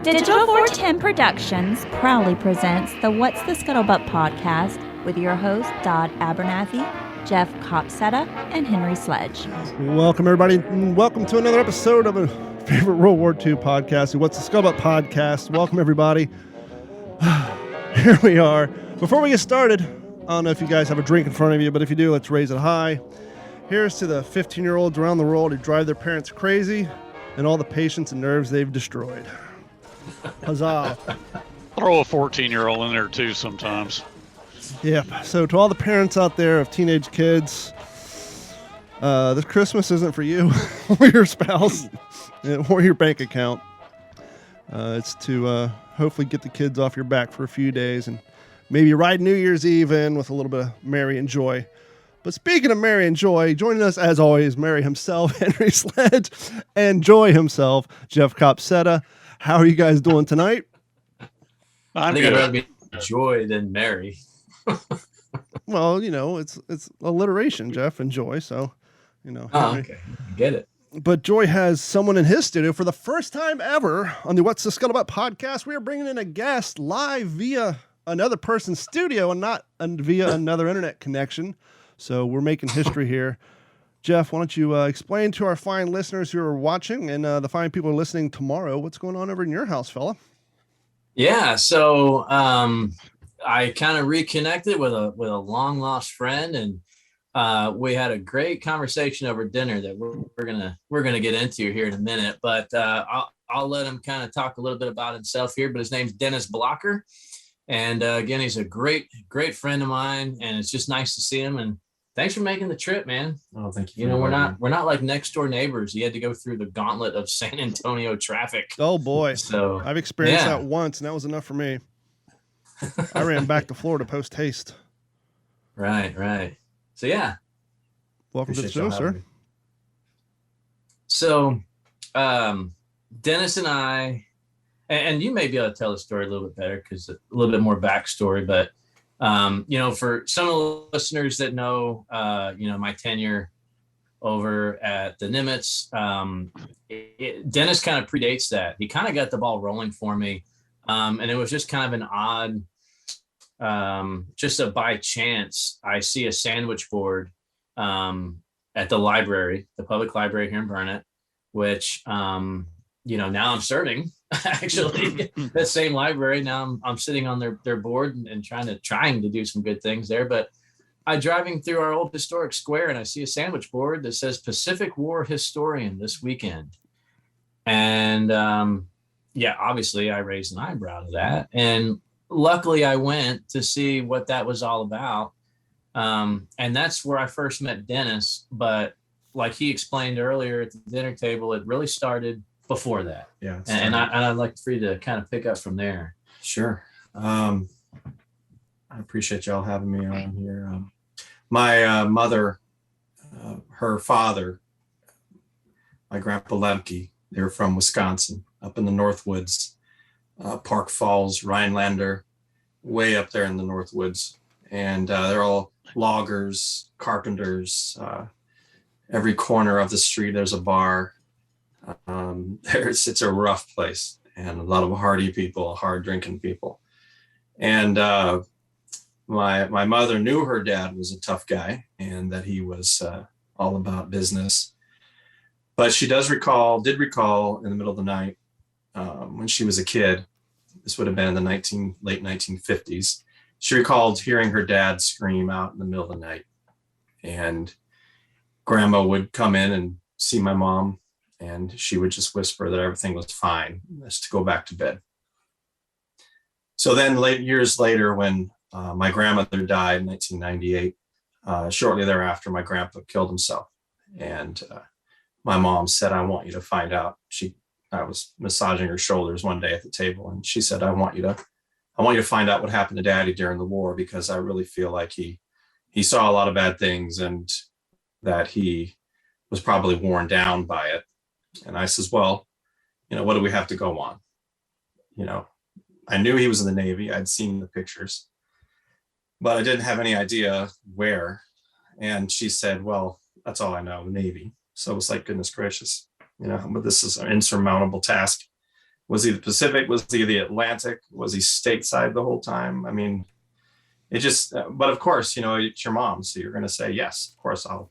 Digital 410 Productions proudly presents the What's the Scuttlebutt podcast with your hosts Dodd Abernathy, Jeff Copsetta, and Henry Sledge. Welcome, everybody, and welcome to another episode of a favorite World War II podcast, the What's the Scuttlebutt podcast. Welcome, everybody. Here we are. Before we get started, I don't know if you guys have a drink in front of you, but if you do, let's raise it high. Here's to the 15-year-olds around the world who drive their parents crazy and all the patience and nerves they've destroyed. Huzzah. Throw a 14-year-old in there too sometimes. Yep. So to all the parents out there of teenage kids, this Christmas isn't for you or your spouse or your bank account. It's to hopefully get the kids off your back for a few days and maybe ride New Year's Eve in with a little bit of merry and joy. But speaking of merry and joy, joining us as always, Merry himself, Henry Sledge, and Joy himself, Jeff Copsetta. How are you guys doing tonight? I think I'd rather be Joy than Merry. Well, you know, it's alliteration, Jeff, and Joy, so, you know. Oh, okay. Get it. But Joy has someone in his studio for the first time ever on the What's the Scuttlebutt podcast. We are bringing in a guest live via another person's studio and not via another internet connection. So we're making history here. Jeff, why don't you explain to our fine listeners who are watching and the fine people who are listening tomorrow what's going on over in your house, fella? Yeah, so I kind of reconnected with a long lost friend, and we had a great conversation over dinner that we're gonna get into here in a minute. But I'll let him kind of talk a little bit about himself here. But his name's Dennis-R-Blocker, and again, he's a great friend of mine, and it's just nice to see him. And thanks for making the trip, man. Oh, thank you. You know, we're not like next door neighbors. You had to go through the gauntlet of San Antonio traffic. Oh boy. So I've experienced that once, and that was enough for me. I ran back to Florida post haste. Right. So yeah. Welcome to the show, sir. Me. So Dennis and I, and you may be able to tell the story a little bit better because a little bit more backstory, but you know, for some of the listeners that know, you know, my tenure over at the Nimitz, Dennis kind of predates that. He kind of got the ball rolling for me. And it was just kind of an odd, just a by chance, I see a sandwich board at the library, the public library here in Burnet, which, you know, now I'm serving actually that same library. Now I'm sitting on their board and trying to do some good things there. But I'm driving through our old historic square and I see a sandwich board that says Pacific War Historian this weekend. And yeah, obviously I raised an eyebrow to that. And luckily I went to see what that was all about. And that's where I first met Dennis. But like he explained earlier at the dinner table, it really started before that. Yeah. And I'd like for you to kind of pick up from there. Sure. I appreciate y'all having me on here. My mother, her father, my grandpa Lemke, they were from Wisconsin, up in the Northwoods, Park Falls, Rhinelander, way up there in the Northwoods. And they're all loggers, carpenters. Every corner of the street, there's a bar. It's a rough place and a lot of hardy people, hard drinking people. And my mother knew her dad was a tough guy and that he was all about business. But she did recall in the middle of the night when she was a kid, this would have been in the late 1950s, she recalled hearing her dad scream out in the middle of the night. And grandma would come in and see my mom, and she would just whisper that everything was fine, just to go back to bed. So then years later, when my grandmother died in 1998, shortly thereafter, my grandpa killed himself. And my mom said, I want you to find out. I was massaging her shoulders one day at the table, and she said, I want you to find out what happened to Daddy during the war, because I really feel like he saw a lot of bad things and that he was probably worn down by it. And I says, well, you know, what do we have to go on? You know, I knew he was in the Navy. I'd seen the pictures, but I didn't have any idea where. And she said, well, that's all I know, the Navy. So it was like, goodness gracious, you know, but this is an insurmountable task. Was he the Pacific? Was he the Atlantic? Was he stateside the whole time? I mean, it just, but of course, it's your mom. So you're going to say, yes, of course, I'll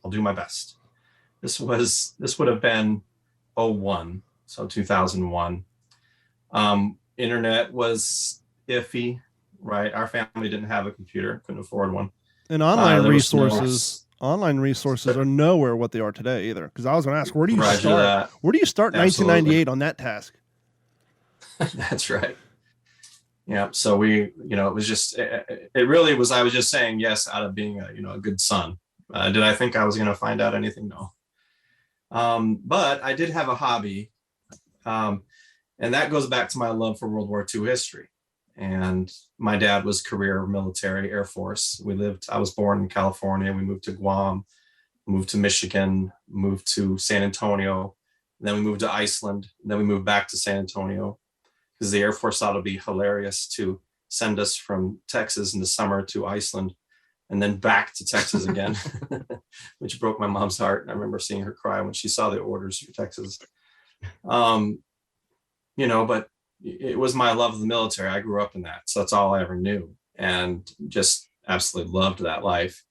do my best. This would have been 01, so 2001. Internet was iffy, right? Our family didn't have a computer, couldn't afford one. And online resources are nowhere what they are today either. Because I was going to ask, where do you start? Where do you start in 1998 on that task? That's right. Yeah. So it was just, it really was, I was just saying yes out of being a good son. Did I think I was going to find out anything? No. But I did have a hobby. And that goes back to my love for World War II history. And my dad was career military, Air Force. I was born in California. We moved to Guam, moved to Michigan, moved to San Antonio. Then we moved to Iceland. Then we moved back to San Antonio because the Air Force thought it'd be hilarious to send us from Texas in the summer to Iceland and then back to Texas again, which broke my mom's heart. I remember seeing her cry when she saw the orders for Texas. But it was my love of the military. I grew up in that. So that's all I ever knew and just absolutely loved that life.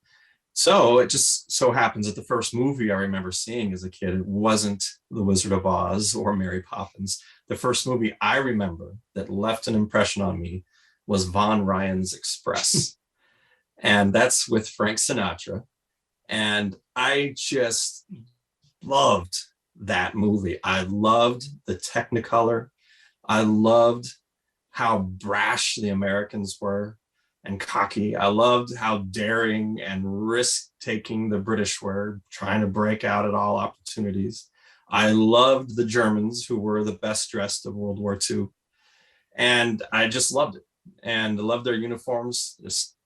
So it just so happens that the first movie I remember seeing as a kid, it wasn't The Wizard of Oz or Mary Poppins. The first movie I remember that left an impression on me was Von Ryan's Express. And that's with Frank Sinatra. And I just loved that movie. I loved the Technicolor. I loved how brash the Americans were and cocky. I loved how daring and risk-taking the British were, trying to break out at all opportunities. I loved the Germans, who were the best dressed of World War II. And I just loved it. And I loved their uniforms, just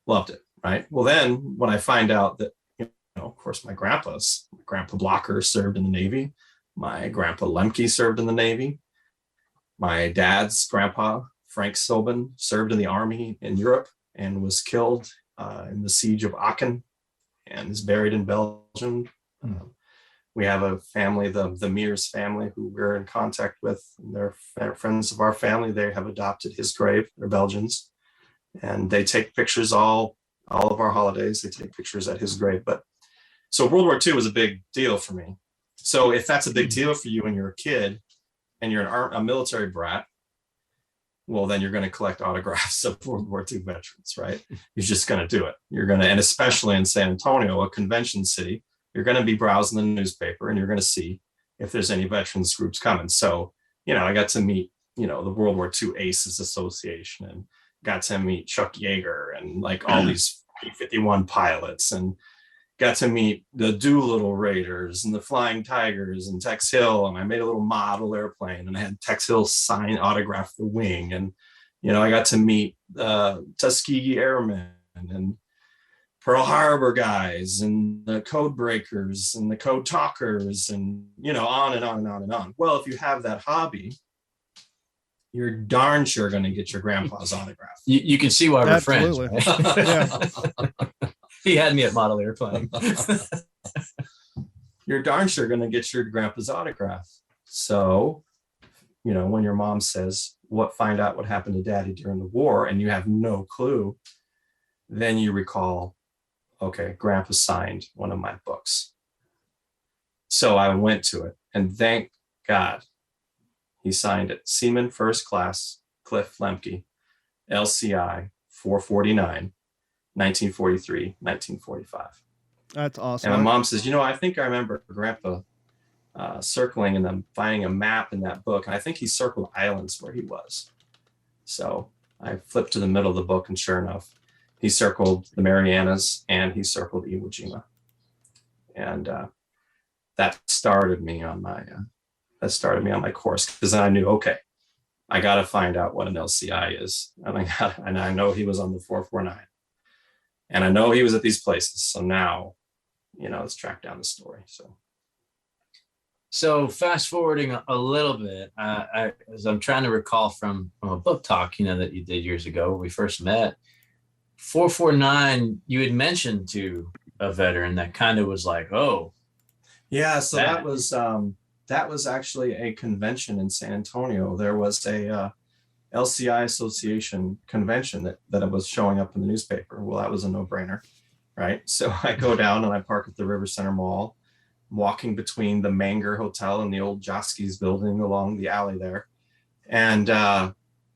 loved it, right? Well, then when I find out that, of course, my grandpa Blocker served in the Navy. My grandpa Lemke served in the Navy. My dad's grandpa, Frank Sobin, served in the army in Europe and was killed in the siege of Aachen and is buried in Belgium. We have a family, the Mears family, who we're in contact with. They're friends of our family. They have adopted his grave. They're Belgians. And they take pictures all of our holidays. They take pictures at his grave. But so World War II was a big deal for me. So if that's a big deal for you when you're a kid and you're a military brat, well, then you're going to collect autographs of World War II veterans, right? You're just going to do it. And especially in San Antonio, a convention city, you're going to be browsing the newspaper and you're going to see if there's any veterans groups coming. So, I got to meet, the World War II Aces Association and got to meet Chuck Yeager and like all these P-51 pilots and got to meet the Doolittle Raiders and the Flying Tigers and Tex Hill. And I made a little model airplane and I had Tex Hill autograph the wing. And, I got to meet Tuskegee Airmen and Pearl Harbor guys and the code breakers and the code talkers and, on and on and on and on. Well, if you have that hobby, you're darn sure going to get your grandpa's autograph. You can see why we're friends. Right? Yeah. He had me at model airplane. You're darn sure going to get your grandpa's autograph. So, when your mom says, find out what happened to daddy during the war, and you have no clue, then you recall, okay, grandpa signed one of my books. So I went to it, and thank God he signed it. Seaman First Class, Cliff Lemke, LCI 449. 1943, 1945. That's awesome. And my mom says, I think I remember Grandpa circling and then finding a map in that book. And I think he circled islands where he was. So I flipped to the middle of the book and sure enough, he circled the Marianas and he circled Iwo Jima. And that started me on my course because then I knew, okay, I got to find out what an LCI is. And I know he was on the 449. And I know he was at these places. So now, let's track down the story. So fast forwarding a little bit, as I'm trying to recall from a book talk, that you did years ago, when we first met, 449, you had mentioned to a veteran that kind of was like, oh. Yeah. So that was that was actually a convention in San Antonio. There was a LCI Association convention that was showing up in the newspaper. Well, that was a no-brainer, right? So I go down and I park at the River Center Mall, walking between the Manger Hotel and the old Joski's building along the alley there. And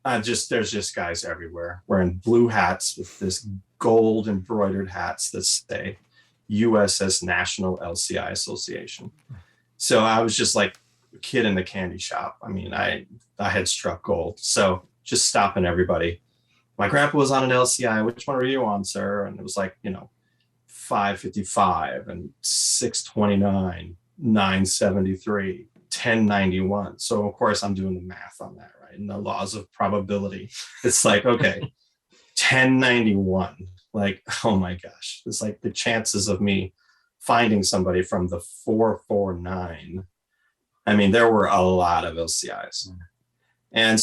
there's just guys everywhere wearing blue hats with this gold embroidered hats that say USS National LCI Association. So I was just like a kid in the candy shop. I mean, I had struck gold. So just stopping everybody. My grandpa was on an LCI. Which one are you on, sir? And it was like, 555 and 629, 973, 1091. So of course I'm doing the math on that, right? And the laws of probability. It's like, okay, 1091. Like, oh my gosh. It's like the chances of me finding somebody from the 449. I mean, there were a lot of LCIs.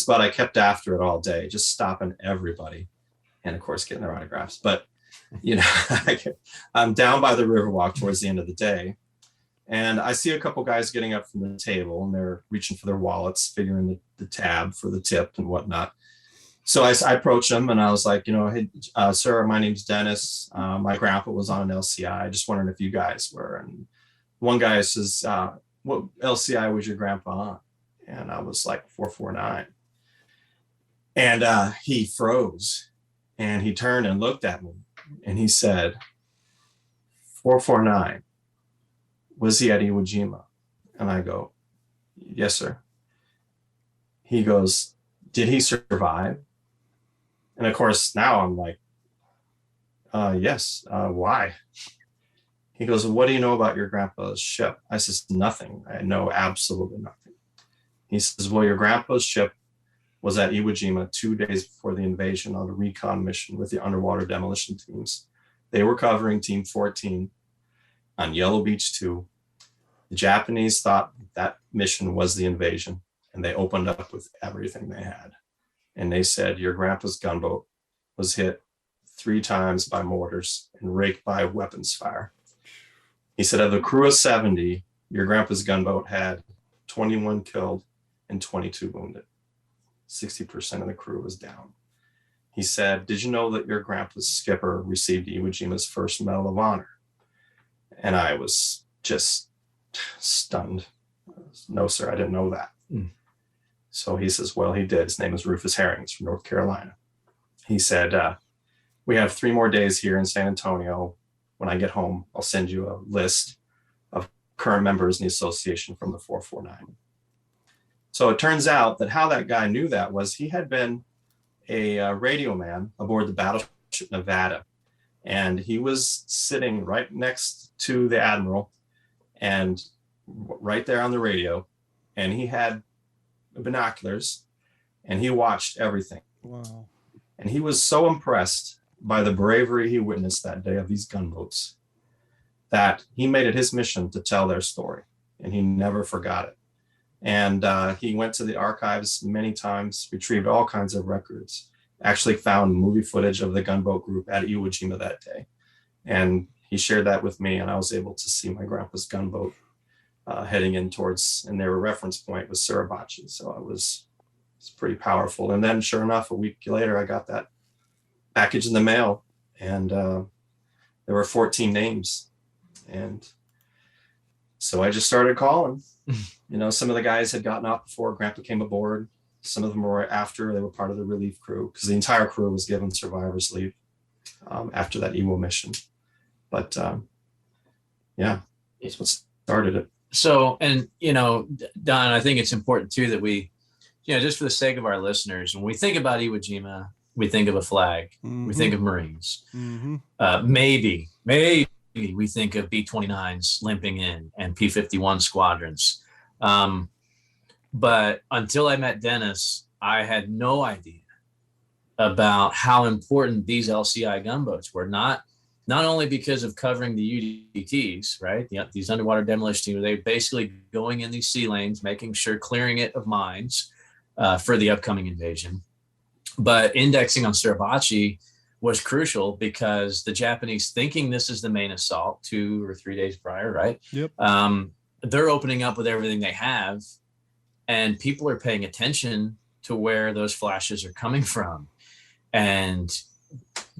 But I kept after it all day, just stopping everybody. And of course, getting their autographs. But, I'm down by the Riverwalk towards the end of the day. And I see a couple guys getting up from the table and they're reaching for their wallets, figuring the tab for the tip and whatnot. So I approached them and I was like, hey, sir, my name's Dennis. My grandpa was on an LCI. Just wondering if you guys were. And one guy says, what LCI was your grandpa on? And I was like 449. And he froze and he turned and looked at me and he said, 449, was he at Iwo Jima? And I go, yes, sir. He goes, did he survive? And of course, now I'm like, yes, why? He goes, what do you know about your grandpa's ship? I says, nothing. I know absolutely nothing. He says, well, your grandpa's ship was at Iwo Jima 2 days before the invasion on a recon mission with the underwater demolition teams. They were covering Team 14 on Yellow Beach 2. The Japanese thought that mission was the invasion, and they opened up with everything they had. And they said, your grandpa's gunboat was hit 3 times by mortars and raked by weapons fire. He said, of the crew of 70, your grandpa's gunboat had 21 killed and 22 wounded. 60% of the crew was down. He said, did you know that your grandpa's skipper received Iwo Jima's first Medal of Honor? And I was just stunned. No, sir, I didn't know that. So he says, well, he did. His name is Rufus Herring. He's from North Carolina. He said, we have 3 more days here in San Antonio. When I get home, I'll send you a list of current members in the association from the 449. So it turns out that how that guy knew that was he had been a radio man aboard the battleship Nevada. And he was sitting right next to the admiral and right there on the radio. And he had binoculars and he watched everything. Wow. And he was so impressed by the bravery he witnessed that day of these gunboats that he made it his mission to tell their story, and he never forgot it. And he went to the archives many times, retrieved all kinds of records, actually found movie footage of the gunboat group at Iwo Jima that day. And he shared that with me, and I was able to see my grandpa's gunboat heading in towards, and their reference point was Suribachi. So it's pretty powerful. And then sure enough, a week later, I got that package in the mail, and there were 14 names. And so I just started calling. Some of the guys had gotten off before Grandpa came aboard. Some of them were after. They were part of the relief crew because the entire crew was given survivor's leave after that Iwo mission. But yeah, that's what started it. So, and, Don, I think it's important too that we, just for the sake of our listeners, when we think about Iwo Jima, we think of a flag. Mm-hmm. We think of Marines. Mm-hmm. Maybe we think of B-29s limping in and P-51 squadrons. But until I met Dennis, I had no idea about how important these LCI gunboats were. Not only because of covering the UDTs, right? These underwater demolition teams, they basically going in these sea lanes, making sure clearing it of mines for the upcoming invasion. But indexing on Suribachi was crucial because the Japanese, thinking this is the main assault 2 or 3 days prior, right? Yep. they're opening up with everything they have, and people are paying attention to where those flashes are coming from. And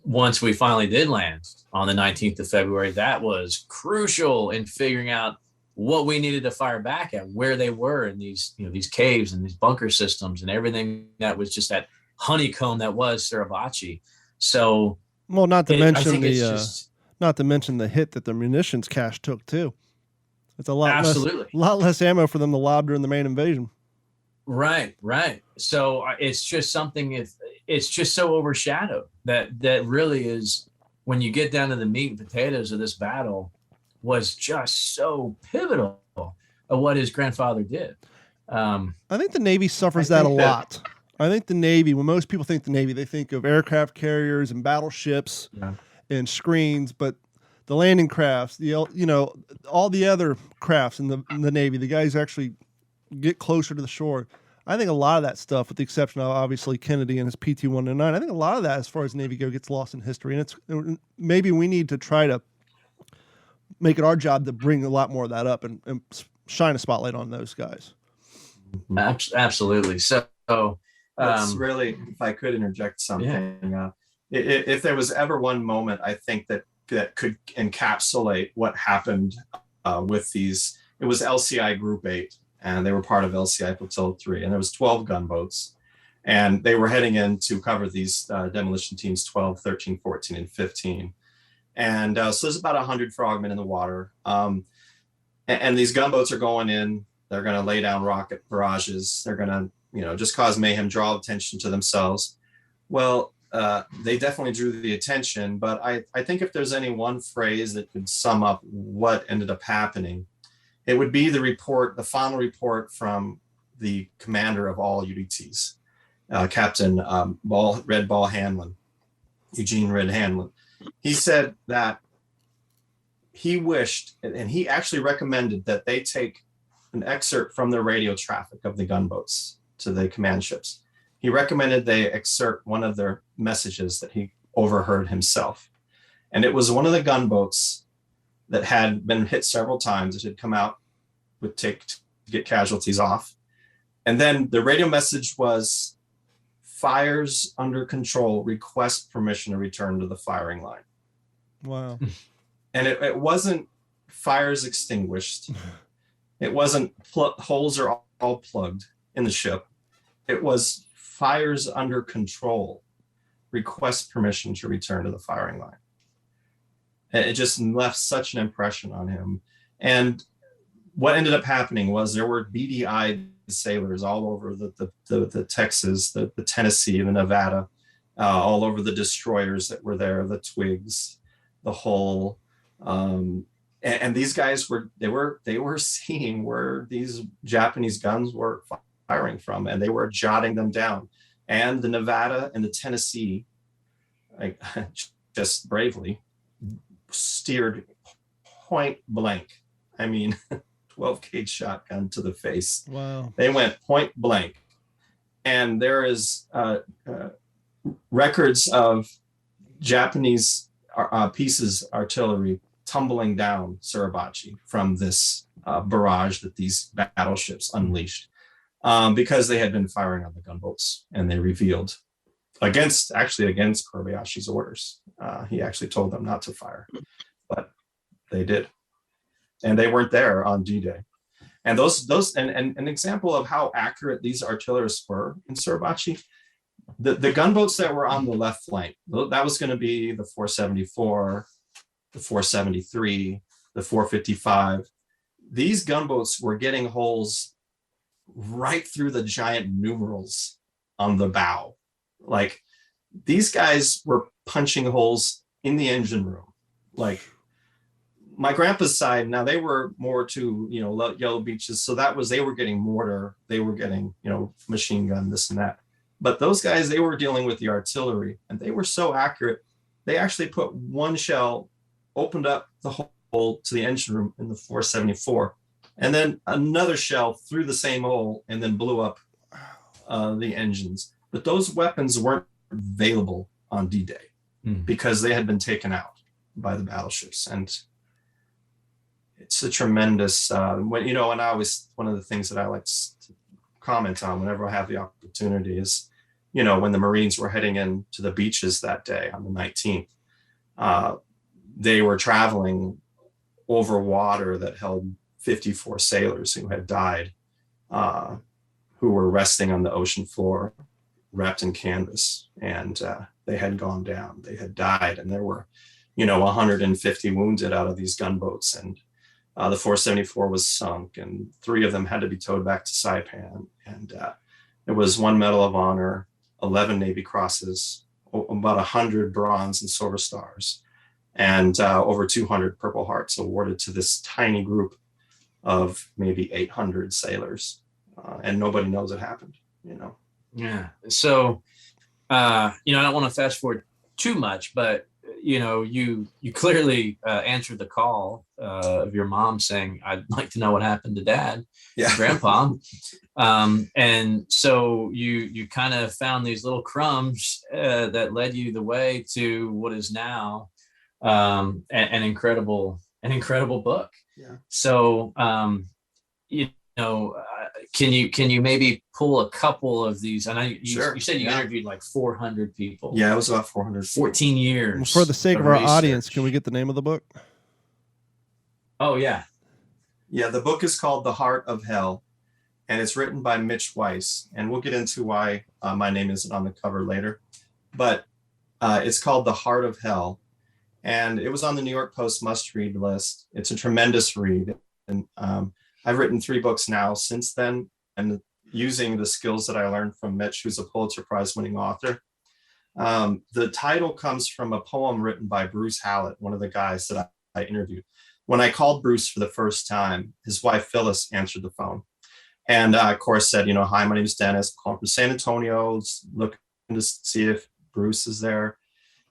once we finally did land on the 19th of February, that was crucial in figuring out what we needed to fire back at, where they were in these, these caves and these bunker systems and everything that was just that honeycomb that was Suribachi. So, well, not to mention the hit that the munitions cache took too. It's a lot less ammo for them to lob during the main invasion. Right. So it's just something. It's just so overshadowed that really is, when you get down to the meat and potatoes of this battle, was just so pivotal of what his grandfather did. I think the Navy suffers that a lot. I think the Navy, when most people think the Navy, they think of aircraft carriers and battleships and screens, but the landing crafts, all the other crafts in the Navy, the guys actually get closer to the shore. I think a lot of that stuff, with the exception of obviously Kennedy and his PT-109, I think a lot of that, as far as Navy go, gets lost in history. And maybe we need to try to make it our job to bring a lot more of that up and shine a spotlight on those guys. Absolutely. So that's really, if I could interject something, if there was ever one moment, I think that could encapsulate what happened with these, it was LCI Group 8. And they were part of LCI Flotilla 3. And there was 12 gunboats. And they were heading in to cover these demolition teams 12, 13, 14, and 15. And so there's about 100 frogmen in the water. And these gunboats are going in. They're going to lay down rocket barrages. They're going to, just cause mayhem, draw attention to themselves. Well, they definitely drew the attention. But I think if there's any one phrase that could sum up what ended up happening, it would be the final report from the commander of all UDTs, Captain Eugene Red Hanlon. He said that he wished, and he actually recommended, that they take an excerpt from the radio traffic of the gunboats to the command ships. He recommended they excerpt one of their messages that he overheard himself. And it was one of the gunboats that had been hit several times. It had come out, would take to get casualties off. And then the radio message was, "Fires under control, request permission to return to the firing line." Wow. And it wasn't fires extinguished. It wasn't holes are all plugged in the ship. It was fires under control, request permission to return to the firing line. It just left such an impression on him. And what ended up happening was there were beady-eyed sailors all over the Texas, the Tennessee, the Nevada, all over the destroyers that were there, the Twigs, the Hull, and these guys were seeing where these Japanese guns were firing from, and they were jotting them down. And the Nevada and the Tennessee, just bravely steered point blank. 12 gauge shotgun to the face. Wow. They went point blank. And there is records of Japanese artillery tumbling down Suribachi from this barrage that these battleships unleashed, because they had been firing on the gunboats, and they revealed against Kobayashi's orders. He actually told them not to fire, but they did. And they weren't there on D-Day. And and an example of how accurate these artillerists were in Suribachi, the gunboats that were on the left flank, that was going to be the 474, the 473, the 455. These gunboats were getting holes right through the giant numerals on the bow. Like, these guys were punching holes in the engine room. Like, my grandpa's side, now they were more to, Yellow Beaches. So they were getting mortar, they were getting, machine gun, this and that. But those guys, they were dealing with the artillery, and they were so accurate. They actually put one shell, opened up the hole to the engine room in the 474, and then another shell through the same hole and then blew up the engines. But those weapons weren't available on D-Day because they had been taken out by the battleships. And it's a tremendous, when, and I always, one of the things that I like to comment on whenever I have the opportunity is, when the Marines were heading into the beaches that day on the 19th, they were traveling over water that held 54 sailors who had died, who were resting on the ocean floor, wrapped in canvas, and they had gone down, they had died, and there were, 150 wounded out of these gunboats, and the 474 was sunk, and 3 of them had to be towed back to Saipan, and it was 1 Medal of Honor, 11 Navy Crosses, about 100 Bronze and Silver Stars, and over 200 Purple Hearts awarded to this tiny group of maybe 800 sailors, and nobody knows it happened. Yeah. So, I don't want to fast forward too much, but you clearly answered the call of your mom saying, "I'd like to know what happened to Dad, Grandpa." And so you kind of found these little crumbs that led you the way to what is now an incredible book. Yeah. So, can you maybe pull a couple of these? I know you said you interviewed like 400 people. Yeah, it was about 400. 14 years. For the sake of our research. audience, can we get the name of the book? Oh, yeah. Yeah, the book is called The Heart of Hell, and it's written by Mitch Weiss. And we'll get into why my name isn't on the cover later. But it's called The Heart of Hell. And it was on the New York Post must-read list. It's a tremendous read. And I've written 3 books now since then, and using the skills that I learned from Mitch, who's a Pulitzer Prize winning author. The title comes from a poem written by Bruce Hallett, one of the guys that I interviewed. When I called Bruce for the first time, his wife Phyllis answered the phone, and of course said, "Hi, my name is Dennis, I'm calling from San Antonio, looking to see if Bruce is there."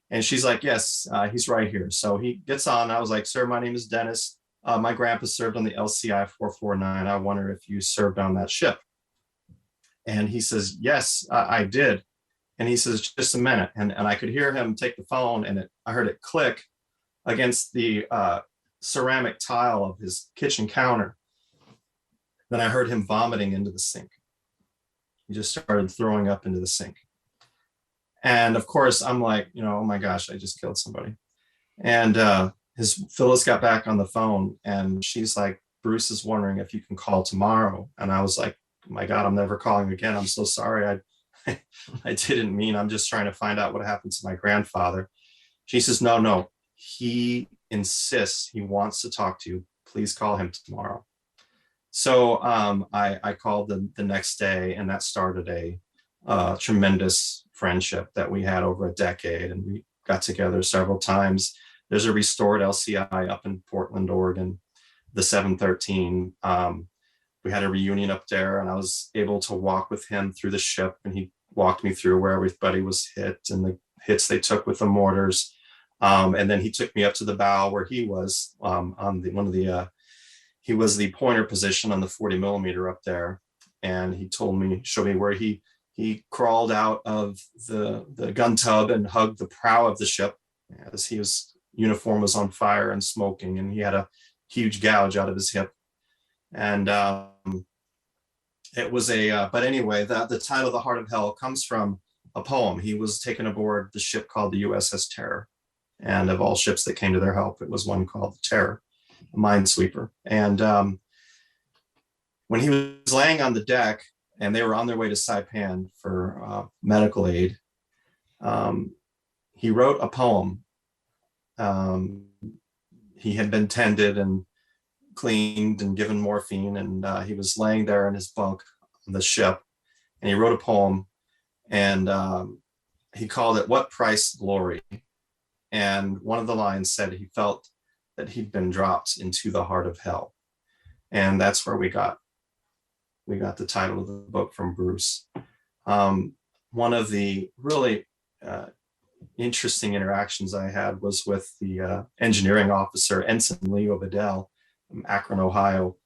And she's like, "Yes, he's right here." So he gets on. I was like, "Sir, my name is Dennis. My grandpa served on the LCI 449. I wonder if you served on that ship." And he says, "Yes, I did." And he says, "Just a minute." And I could hear him take the phone, and I heard it click against the ceramic tile of his kitchen counter. Then I heard him vomiting into the sink. He just started throwing up into the sink. And of course, I'm like, oh my gosh, I just killed somebody. And Phyllis got back on the phone, and she's like, "Bruce is wondering if you can call tomorrow." And I was like, "Oh my God, I'm never calling again. I'm so sorry. I didn't mean, I'm just trying to find out what happened to my grandfather." She says, no, he insists, he wants to talk to you. Please call him tomorrow. So I called the next day, and that started a tremendous friendship that we had over a decade. And we got together several times. There's a restored LCI up in Portland, Oregon, the 713. We had a reunion up there, and I was able to walk with him through the ship, and he walked me through where everybody was hit and the hits they took with the mortars. And then he took me up to the bow where he was he was the pointer position on the 40 millimeter up there. And he showed me where he crawled out of the gun tub and hugged the prow of the ship as his uniform was on fire and smoking, and he had a huge gouge out of his hip. And it was but anyway, the title The Heart of Hell comes from a poem. He was taken aboard the ship called the USS Terror. And of all ships that came to their help, it was one called the Terror, a minesweeper. And when he was laying on the deck and they were on their way to Saipan for medical aid, he wrote a poem. He had been tended and cleaned and given morphine, and he was laying there in his bunk on the ship, and he wrote a poem, and he called it "What Price Glory?" And one of the lines said he felt that he'd been dropped into the heart of hell. And that's where we got the title of the book from Bruce. One of the really interesting interactions I had was with the engineering officer, Ensign Leo Vidal from Akron, Ohio.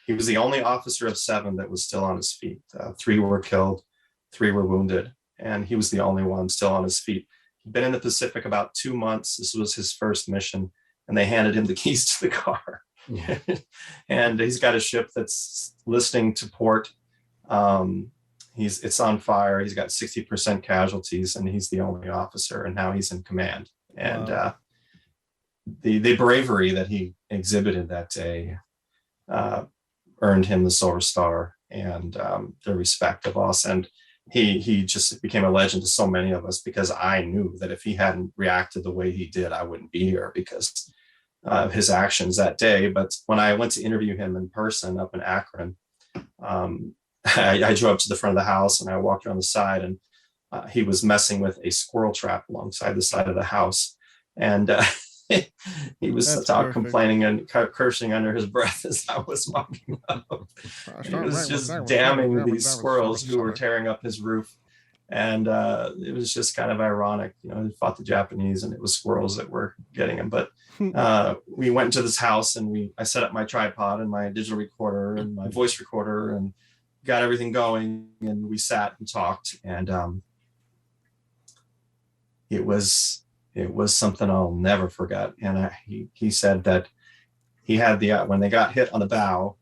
He was the only officer of 7 that was still on his feet. 3 were killed, 3 were wounded, and he was the only one still on his feet. He'd been in the Pacific about 2 months. This was his first mission, and they handed him the keys to the car. And he's got a ship that's listening to port. It's on fire. He's got 60% casualties, and he's the only officer, and now he's in command. And Wow. The bravery that he exhibited that day earned him the Silver Star and the respect of us. And he just became a legend to so many of us, because I knew that if he hadn't reacted the way he did, I wouldn't be here because of his actions that day. But when I went to interview him in person up in Akron, I drove up to the front of the house and I walked around the side, and he was messing with a squirrel trap alongside the side of the house. And he was complaining and cursing under his breath as I was walking up. He was just damning these squirrels who were tearing up his roof. And it was just kind of ironic. You know, he fought the Japanese and it was squirrels that were getting him. But we went into this house and I set up my tripod and my digital recorder and my voice recorder and got everything going. And we sat and talked. And it was something I'll never forget. And he said that he had when they got hit on the bow,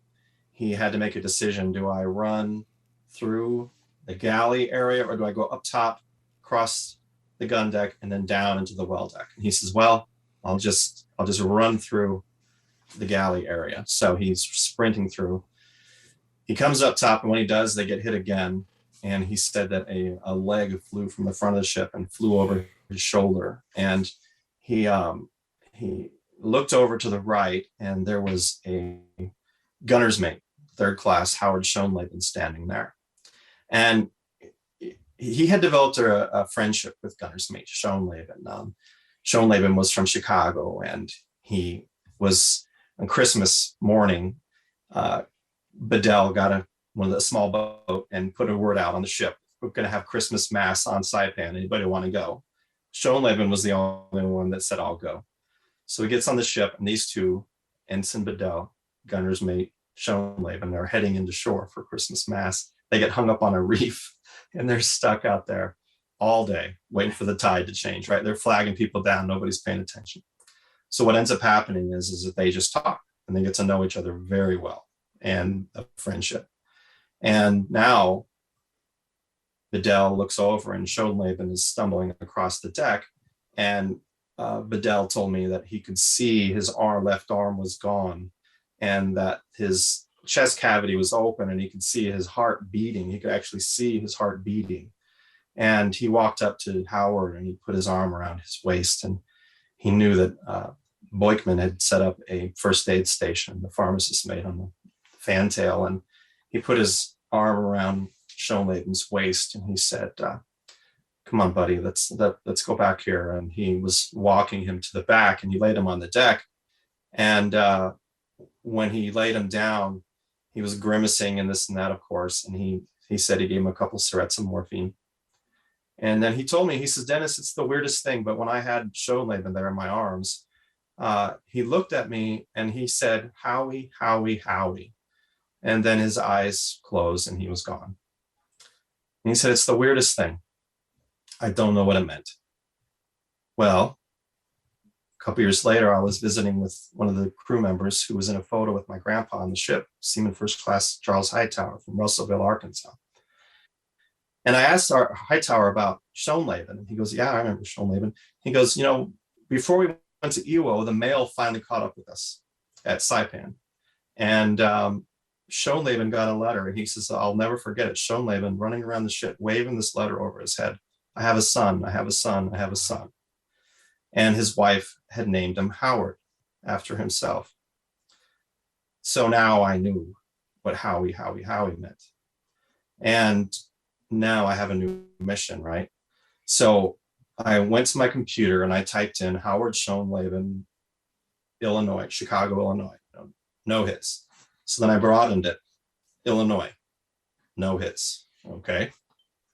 he had to make a decision. Do I run through the galley area, or do I go up top, across the gun deck, and then down into the well deck? And he says, well, I'll just run through the galley area. So he's sprinting through. He comes up top, and when he does, they get hit again. And he said that a leg flew from the front of the ship and flew over his shoulder. And he looked over to the right, and there was a gunner's mate, third class Howard Schoenleben, standing there. And he had developed a friendship with gunner's mate Schoenleben. Schoenleben was from Chicago, and he was on Christmas morning. Bedell got one of the small boat and put a word out on the ship. We're going to have Christmas Mass on Saipan. Anybody want to go? Schoenleben was the only one that said, I'll go. So he gets on the ship, and these two, Ensign Bedell, gunner's mate Schoenleben, are heading into shore for Christmas Mass. They get hung up on a reef, and they're stuck out there all day waiting for the tide to change, right? They're flagging people down. Nobody's paying attention. So what ends up happening is that they just talk, and they get to know each other very well, and a friendship. And now Bedell looks over, and Schoenleben is stumbling across the deck. And Bedell told me that he could see his left arm was gone, and that his chest cavity was open, and he could see his heart beating. He could actually see his heart beating. And he walked up to Howard, and he put his arm around his waist, and he knew that Boykman had set up a first aid station, the pharmacist made on the fantail, and he put his arm around Schoenleben's waist, and he said, come on, buddy, let's go back here. And he was walking him to the back, and he laid him on the deck. And when he laid him down, he was grimacing and this and that, of course. And he said he gave him a couple syrettes of morphine. And then he told me, he says, Dennis, it's the weirdest thing, but when I had Schoenleben there in my arms, he looked at me and he said, Howie, Howie, Howie. And then his eyes closed and he was gone. And he said, it's the weirdest thing. I don't know what it meant. Well, a couple years later, I was visiting with one of the crew members who was in a photo with my grandpa on the ship, Seaman First Class Charles Hightower from Russellville, Arkansas. And I asked our Hightower about Schoenleben. And he goes, yeah, I remember Schoenleben. He goes, before we went to Iwo, the mail finally caught up with us at Saipan. And Schoenleben got a letter. And he says, I'll never forget it. Schoenleben running around the ship, waving this letter over his head. I have a son, I have a son, I have a son. And his wife had named him Howard after himself. So now I knew what Howie, Howie, Howie meant. And now I have a new mission, right? So I went to my computer and I typed in Howard Schoenleben, Illinois, Chicago, Illinois, no hits. So then I broadened it, Illinois, no hits, okay?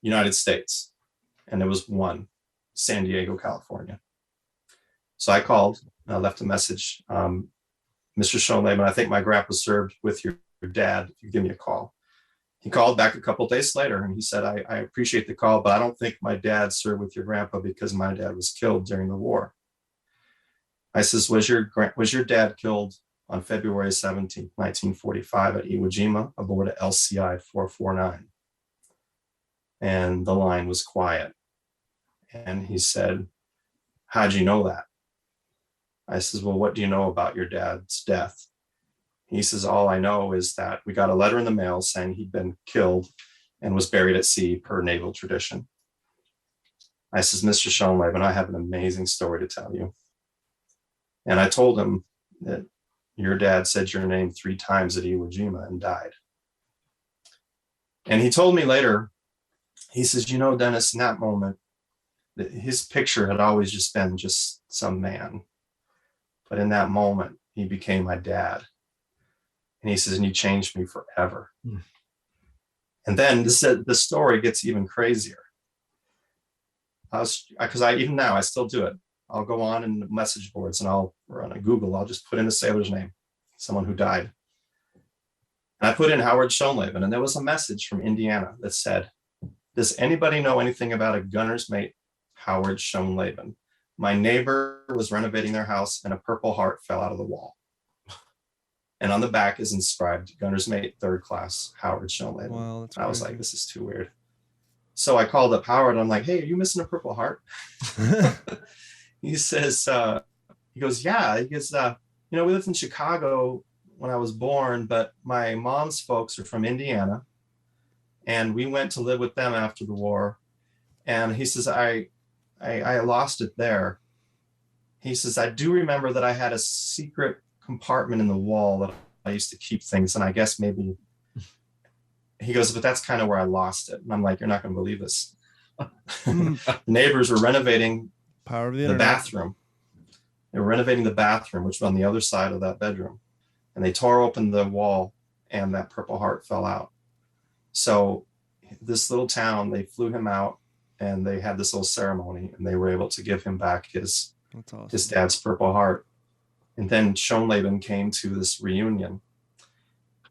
United States. And there was one, San Diego, California. So I called, I left a message. Mr. Schoenleben, I think my grandpa served with your dad. If you give me a call. He called back a couple of days later and he said, I appreciate the call, but I don't think my dad served with your grandpa because my dad was killed during the war. I says, was your dad killed on February 17th, 1945 at Iwo Jima aboard a LCI 449. And the line was quiet. And he said, "How'd you know that?" I says, "Well, what do you know about your dad's death?" He says, "All I know is that we got a letter in the mail saying he'd been killed and was buried at sea per naval tradition." I says, "Mr. Schoenleben, I have an amazing story to tell you." And I told him that your dad said your name 3 times at Iwo Jima and died. And he told me later, he says, "You know, Dennis, in that moment, his picture had always just been just some man. But in that moment, he became my dad." And he says, "And you changed me forever." And then the story gets even crazier. Because even now, I still do it. I'll go on in message boards and I'll run a Google. I'll just put in a sailor's name, someone who died. And I put in Howard Schoenleben, and there was a message from Indiana that said, "Does anybody know anything about a gunner's mate, Howard Schoenleben? My neighbor was renovating their house and a Purple Heart fell out of the wall." And on the back is inscribed, "Gunner's mate, 3rd class, Howard Schoenleben." Wow, that's I was crazy. like, this is too weird. So I called up Howard. I'm like, "Hey, are you missing a Purple Heart?" He says, he goes, "Yeah." He goes, "We lived in Chicago when I was born, but my mom's folks are from Indiana. And we went to live with them after the war." And he says, I lost it there. He says, "I do remember that I had a secret compartment in the wall that I used to keep things. And I guess maybe," he goes, "but that's kind of where I lost it." And I'm like, "You're not going to believe this." The neighbors were renovating Power of the the internet. bathroom. They were renovating the bathroom, which was on the other side of that bedroom. And they tore open the wall and that Purple Heart fell out. So this little town, they flew him out and they had this little ceremony and they were able to give him back his dad's Purple Heart. And then Schoenleben came to this reunion.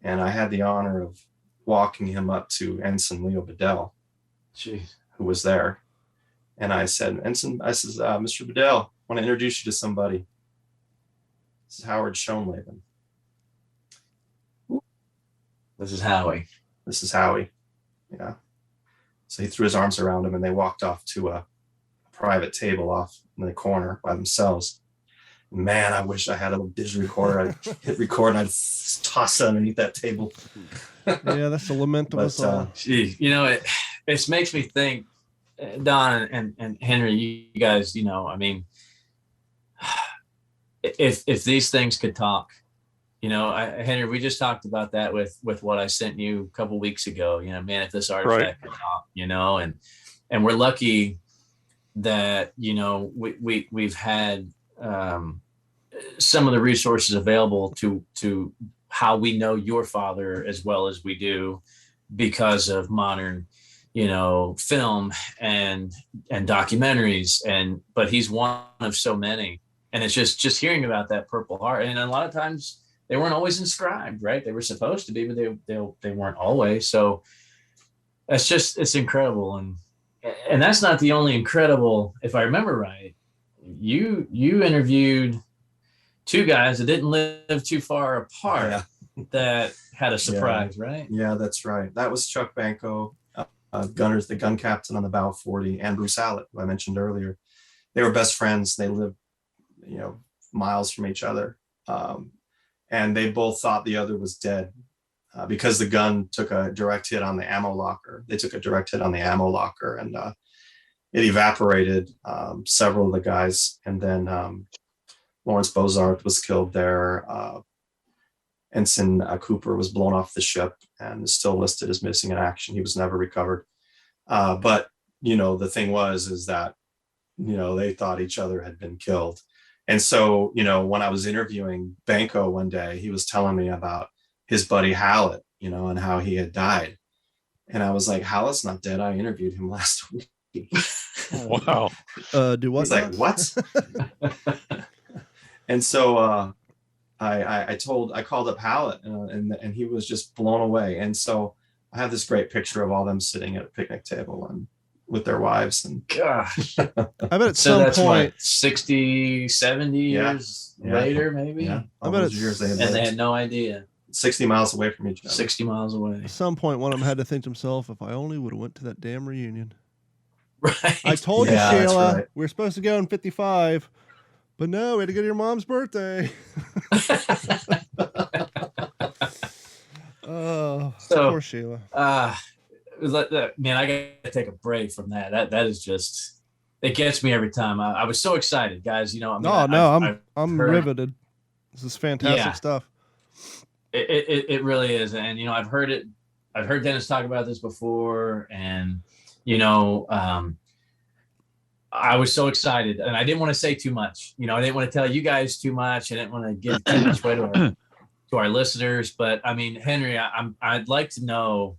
And I had the honor of walking him up to Ensign Leo Bedell, who was there. And I said, "Ensign," I says, "Mr. Bedell, I want to introduce you to somebody. This is Howard Schoenleben. This is Howie. This is Howie." Yeah. So he threw his arms around him and they walked off to a private table off in the corner by themselves. Man, I wish I had a little digital recorder. I'd hit record and I'd toss it underneath that table. Yeah, that's the lament of us all. Gee, it makes me think, Don and Henry, you guys, I mean, if these things could talk, Henry, we just talked about that with what I sent you a couple weeks ago. Man, if this artifact could talk, and we're lucky that we've had some of the resources available to how we know your father as well as we do because of modern film and documentaries, but he's one of so many. And it's just hearing about that Purple Heart, and a lot of times they weren't always inscribed, right? They were supposed to be, but they weren't always. So it's incredible. And that's not the only incredible, if I remember right, you interviewed 2 guys that didn't live too far apart that had a surprise, right? Yeah, that's right. That was Chuck Banco, gunners, the gun captain on the Bow 40, and Bruce Allett, who I mentioned earlier. They were best friends. They lived, miles from each other. And they both thought the other was dead because the gun took a direct hit on the ammo locker. They took a direct hit on the ammo locker and it evaporated several of the guys. And then Lawrence Bozarth was killed there. Ensign Cooper was blown off the ship and is still listed as missing in action. He was never recovered. But, the thing is that, they thought each other had been killed. And so, when I was interviewing Banco one day, he was telling me about his buddy Hallett, and how he had died. And I was like, "Hallett's not dead. I interviewed him last week." Wow. Do what? He's like, "What?" And so I called up Hallett and he was just blown away. And so I have this great picture of all them sitting at a picnic table and with their wives. And Gosh. I bet at So some that's point, what, 60, 70 Yeah. years Yeah. later, maybe? yeah, I all bet those it's- years they had And they lived had no idea. 60 miles away from each other. 60 miles away. at some point, one of them had to think to himself, if I only would have went to that damn reunion. Right. I told Yeah, you, that's Sheila, right. we were supposed to go in 55, but no, we had to go to your mom's birthday. Oh, So, poor Sheila. Man, I got to take a break from that. That is just, it gets me every time. I was so excited, guys. You know, I mean, I'm heard- riveted. This is fantastic Yeah. stuff. It really is. And, you know, I've heard Dennis talk about this before, and, you know, I was so excited, and I didn't want to say too much. You know, I didn't want to tell you guys too much. I didn't want to give too much away to our listeners. But I mean, Henry, I'd like to know,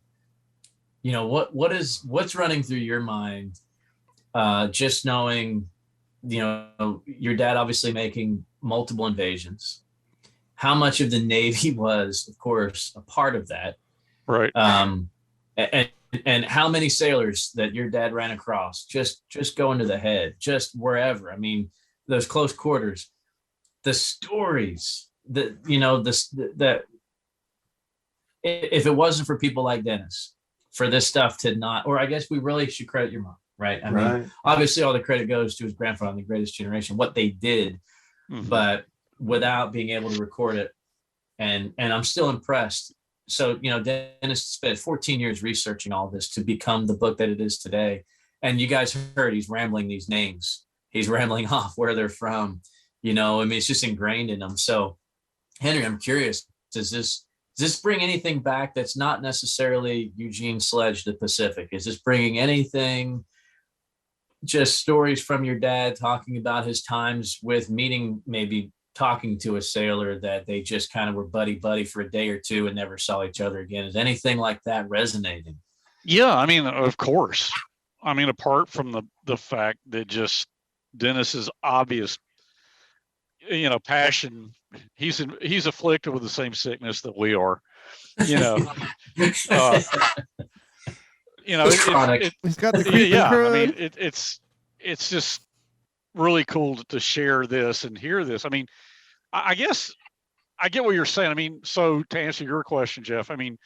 you know, what's running through your mind, just knowing, you know, your dad obviously making multiple invasions. How much of the Navy was, of course, a part of that, Right. and how many sailors that your dad ran across, just going to the head, just wherever. I mean, those close quarters, the stories that, you know, that if it wasn't for people like Dennis, for this stuff to not, or I guess we really should credit your mom, right? I mean, obviously all the credit goes to his grandfather and the Greatest Generation, what they did, but without being able to record it. And I'm still impressed. So, you know, Dennis spent 14 years researching all this to become the book that it is today. And you guys heard he's rambling these names. He's rambling off where they're from. You know, I mean, it's just ingrained in them. So, Henry, I'm curious, does this bring anything back that's not necessarily Eugene Sledge, the Pacific? Is this bringing anything, just stories from your dad talking about his times with meeting, maybe talking to a sailor that they just kind of were buddy for a day or two and never saw each other again? Is anything like that resonating? Yeah, I mean, of course. I mean, apart from the fact that just Dennis's obvious, you know, passion, he's afflicted with the same sickness that we are, you know. You know, He's got the creeping yeah. crud. I mean, it's just really cool to share this and hear this. I mean, I guess I get what you're saying. I mean, so to answer your question, Jeff, I mean,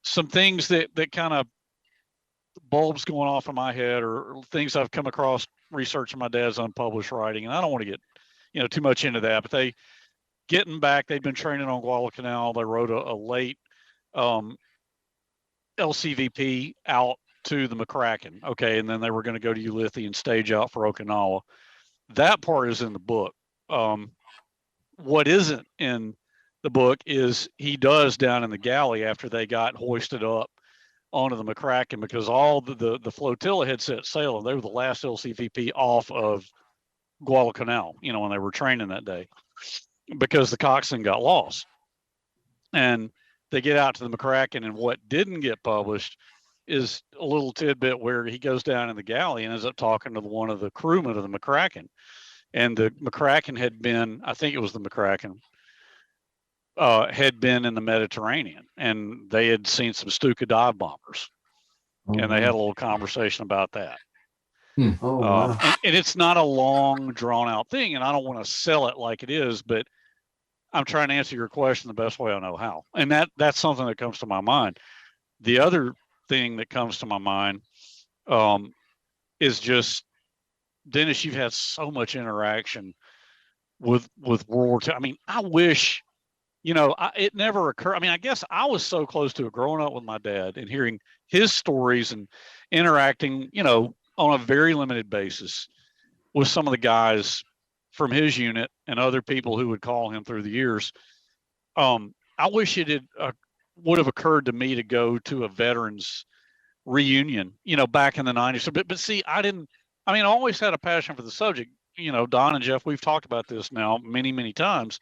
some things that kind of bulbs going off in my head, or things I've come across researching my dad's unpublished writing, and I don't want to get, you know, too much into that, but getting back, they've been training on Guadalcanal. They wrote a late LCVP out to the McCracken, okay, and then they were going to go to Ulithi and stage out for Okinawa. That part is in the book. What isn't in the book is he does down in the galley after they got hoisted up onto the McCracken, because all the flotilla had set sail, and they were the last LCVP off of Guadalcanal, you know, when they were training that day, because the coxswain got lost. And they get out to the McCracken, and what didn't get published is a little tidbit where he goes down in the galley and ends up talking to one of the crewmen of the McCracken. And the McCracken had been, I think it was the McCracken, had been in the Mediterranean, and they had seen some Stuka dive bombers, and they had a little conversation about that. Oh, wow. And it's not a long, drawn-out thing, and I don't want to sell it like it is, but I'm trying to answer your question the best way I know how. And that's something that comes to my mind. The other thing that comes to my mind is just, Dennis, you've had so much interaction with World War II. I mean, I wish, you know, it never occurred. I mean, I guess I was so close to it growing up with my dad and hearing his stories and interacting, you know, on a very limited basis with some of the guys from his unit and other people who would call him through the years. I wish it would have occurred to me to go to a veterans reunion, you know, back in the 90s. But see, I always had a passion for the subject. You know, Don and Jeff, we've talked about this now many, many times,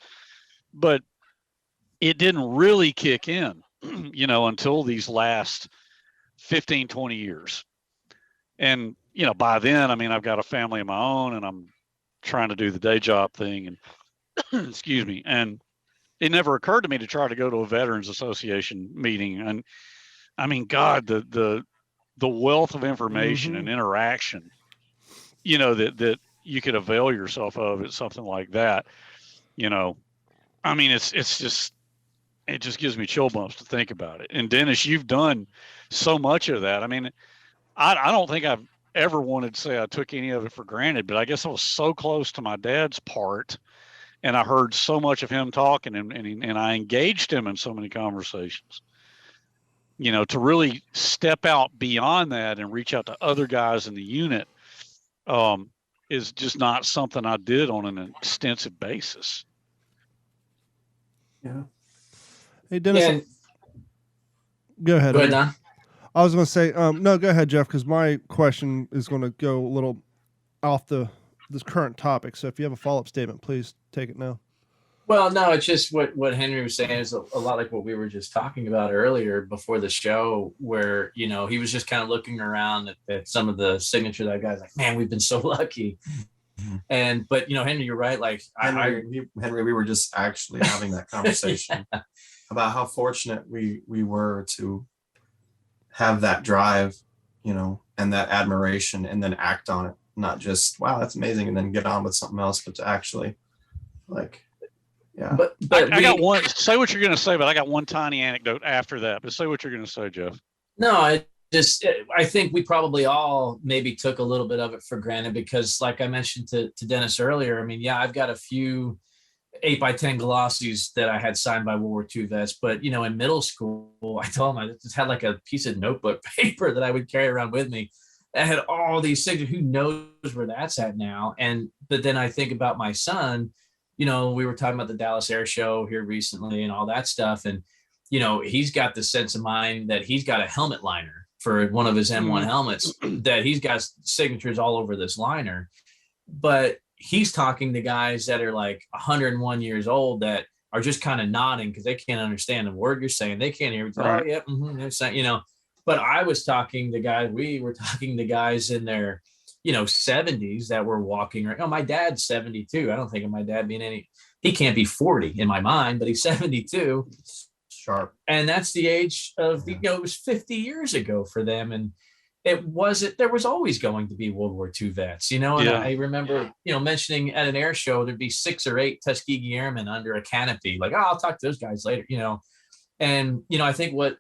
but it didn't really kick in, you know, until these last 15, 20 years. And, you know, by then, I mean, I've got a family of my own, and I'm trying to do the day job thing, and excuse me. And it never occurred to me to try to go to a Veterans Association meeting. And I mean, God, the the wealth of information and interaction, you know, that you could avail yourself of at something like that. You know, I mean, it just gives me chill bumps to think about it. And Dennis, you've done so much of that. I mean, I don't think I've ever wanted to say I took any of it for granted, but I guess I was so close to my dad's part, and I heard so much of him talking, and I engaged him in so many conversations. You know, to really step out beyond that and reach out to other guys in the unit is just not something I did on an extensive basis. Yeah. Hey, Dennis. Yeah. Go ahead. Go ahead, Don. I was going to say, no, go ahead, Jeff, because my question is going to go a little off this current topic. So if you have a follow-up statement, please take it now. Well, no, it's just what Henry was saying is a lot like what we were just talking about earlier before the show, where, you know, he was just kind of looking around at some of the signature that guys like, man, we've been so lucky. But, you know, Henry, you're right. Like Henry, we were just actually having that conversation about how fortunate we were to have that drive, you know, and that admiration, and then act on it. Not just, wow, that's amazing, and then get on with something else, but to actually, like, yeah. But I got one. Say what you're going to say, but I got one tiny anecdote after that. But say what you're going to say, Jeff. No, I think we probably all maybe took a little bit of it for granted because, like I mentioned to Dennis earlier, I mean, yeah, I've got a few 8x10 glossies that I had signed by World War II vets, but, you know, in middle school, I told him I just had like a piece of notebook paper that I would carry around with me that had all these signatures. Who knows where that's at now? But then I think about my son. You know, we were talking about the Dallas Air Show here recently and all that stuff. And, you know, he's got the sense of mind that he's got a helmet liner for one of his M1 helmets that he's got signatures all over this liner. But he's talking to guys that are like 101 years old that are just kind of nodding because they can't understand the word you're saying. They can't hear. Right. Oh, yeah, they're saying, you know. But I was talking to guys. We were talking to guys in their, you know, 70s that were walking around. Oh, my dad's 72. I don't think of my dad being he can't be 40 in my mind, but he's 72. Sharp. And that's the age of you know, it was 50 years ago for them. And there was always going to be World War II vets, you know, and Yeah. I remember, you know, mentioning at an air show, there'd be 6 or 8 Tuskegee Airmen under a canopy, like, oh, I'll talk to those guys later, you know. And, you know, I think what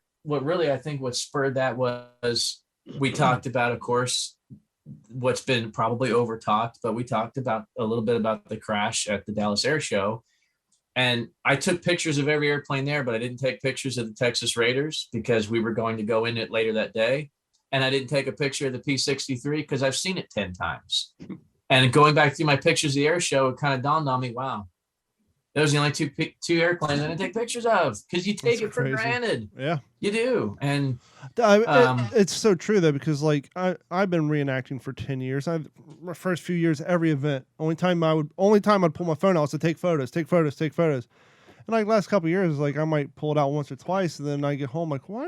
spurred that was we talked about, of course, what's been probably over talked, but we talked about a little bit about the crash at the Dallas Air Show. And I took pictures of every airplane there, but I didn't take pictures of the Texas Raiders because we were going to go in it later that day. And I didn't take a picture of the P-63 because I've seen it 10 times. And going back through my pictures of the air show, it kind of dawned on me, wow, those are the only two airplanes I didn't take pictures of because you take it for granted. Yeah, you do. And it's so true though, because like I've been reenacting for 10 years. My first few years, every event, only time I'd pull my phone out was to take photos. And like last couple of years, like I might pull it out once or twice, and then I get home like, why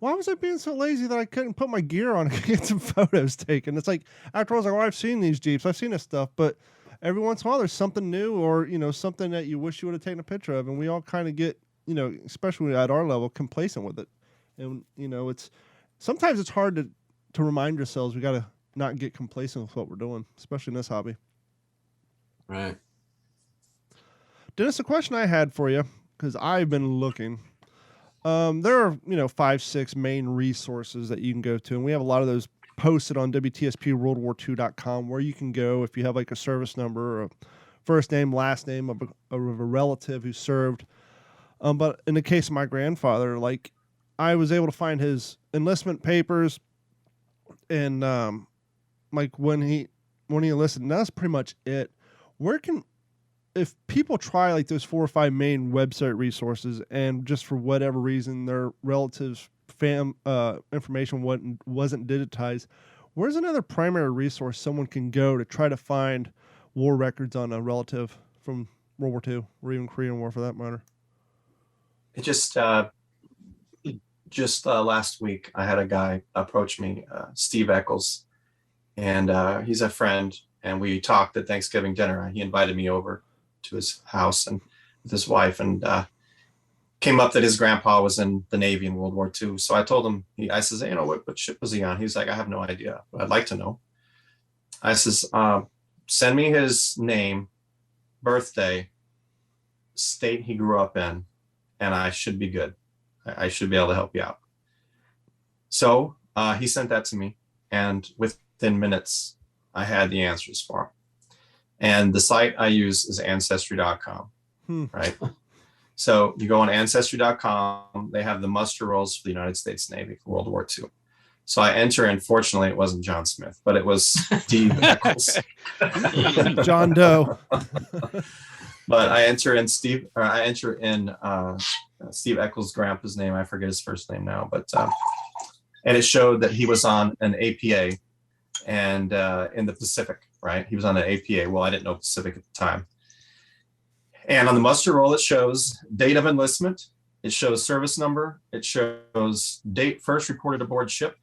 was I being so lazy that I couldn't put my gear on and get some photos taken? It's like afterwards, like, well, I've seen these Jeeps, I've seen this stuff, but every once in a while there's something new or, you know, something that you wish you would have taken a picture of, and we all kind of get, you know, especially at our level, complacent with it. And, you know, sometimes it's hard to remind yourselves we got to not get complacent with what we're doing, especially in this hobby. Right. Dennis, a question I had for you, because I've been looking. There are, you know, 5-6 main resources that you can go to, and we have a lot of those posted on WTSPWWIIEP-136-Dennis-R-Blocker, where you can go if you have like a service number or a first name, last name of a relative who served. But in the case of my grandfather, like I was able to find his enlistment papers, and like when he enlisted, and that's pretty much it. If people try like those 4 or 5 main website resources, and just for whatever reason their relatives' information wasn't digitized, where's another primary resource someone can go to try to find war records on a relative from World War II or even Korean War for that matter? It just last week I had a guy approach me, Steve Eccles, and he's a friend, and we talked at Thanksgiving dinner. He invited me over to his house and with his wife, and came up that his grandpa was in the Navy in World War II. So I told him, I says, you know, what ship was he on? He's like, I have no idea, but I'd like to know. I says, send me his name, birthday, state he grew up in, and I should be good. I should be able to help you out. So he sent that to me, and within minutes, I had the answers for him. And the site I use is ancestry.com, right? So you go on ancestry.com, they have the muster rolls for the United States Navy for World War II. So I enter in, fortunately, it wasn't John Smith, but it was Steve Eccles. John Doe. But I enter in Steve Eccles' grandpa's name. I forget his first name now, but and it showed that he was on an APA and in the Pacific, right? He was on an APA. Well, I didn't know Pacific at the time. And on the muster roll, it shows date of enlistment. It shows service number. It shows date first reported aboard ship.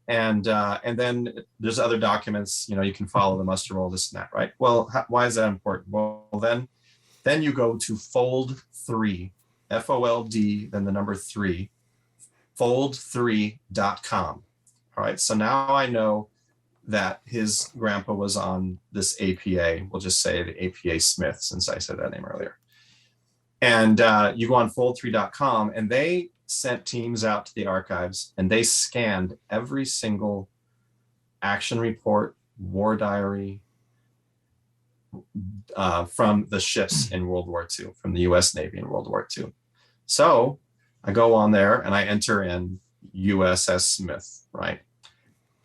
And then there's other documents, you know, you can follow the muster roll, this and that, right? Well, why is that important? Well, then you go to fold 3, FOLD, then the number 3, fold3.com. All right, so now I know that his grandpa was on this APA. We'll just say the APA Smith, since I said that name earlier. And you go on fold3.com, and they sent teams out to the archives, and they scanned every single action report, war diary from the ships in World War II, from the US Navy in World War II. So I go on there and I enter in USS Smith, right?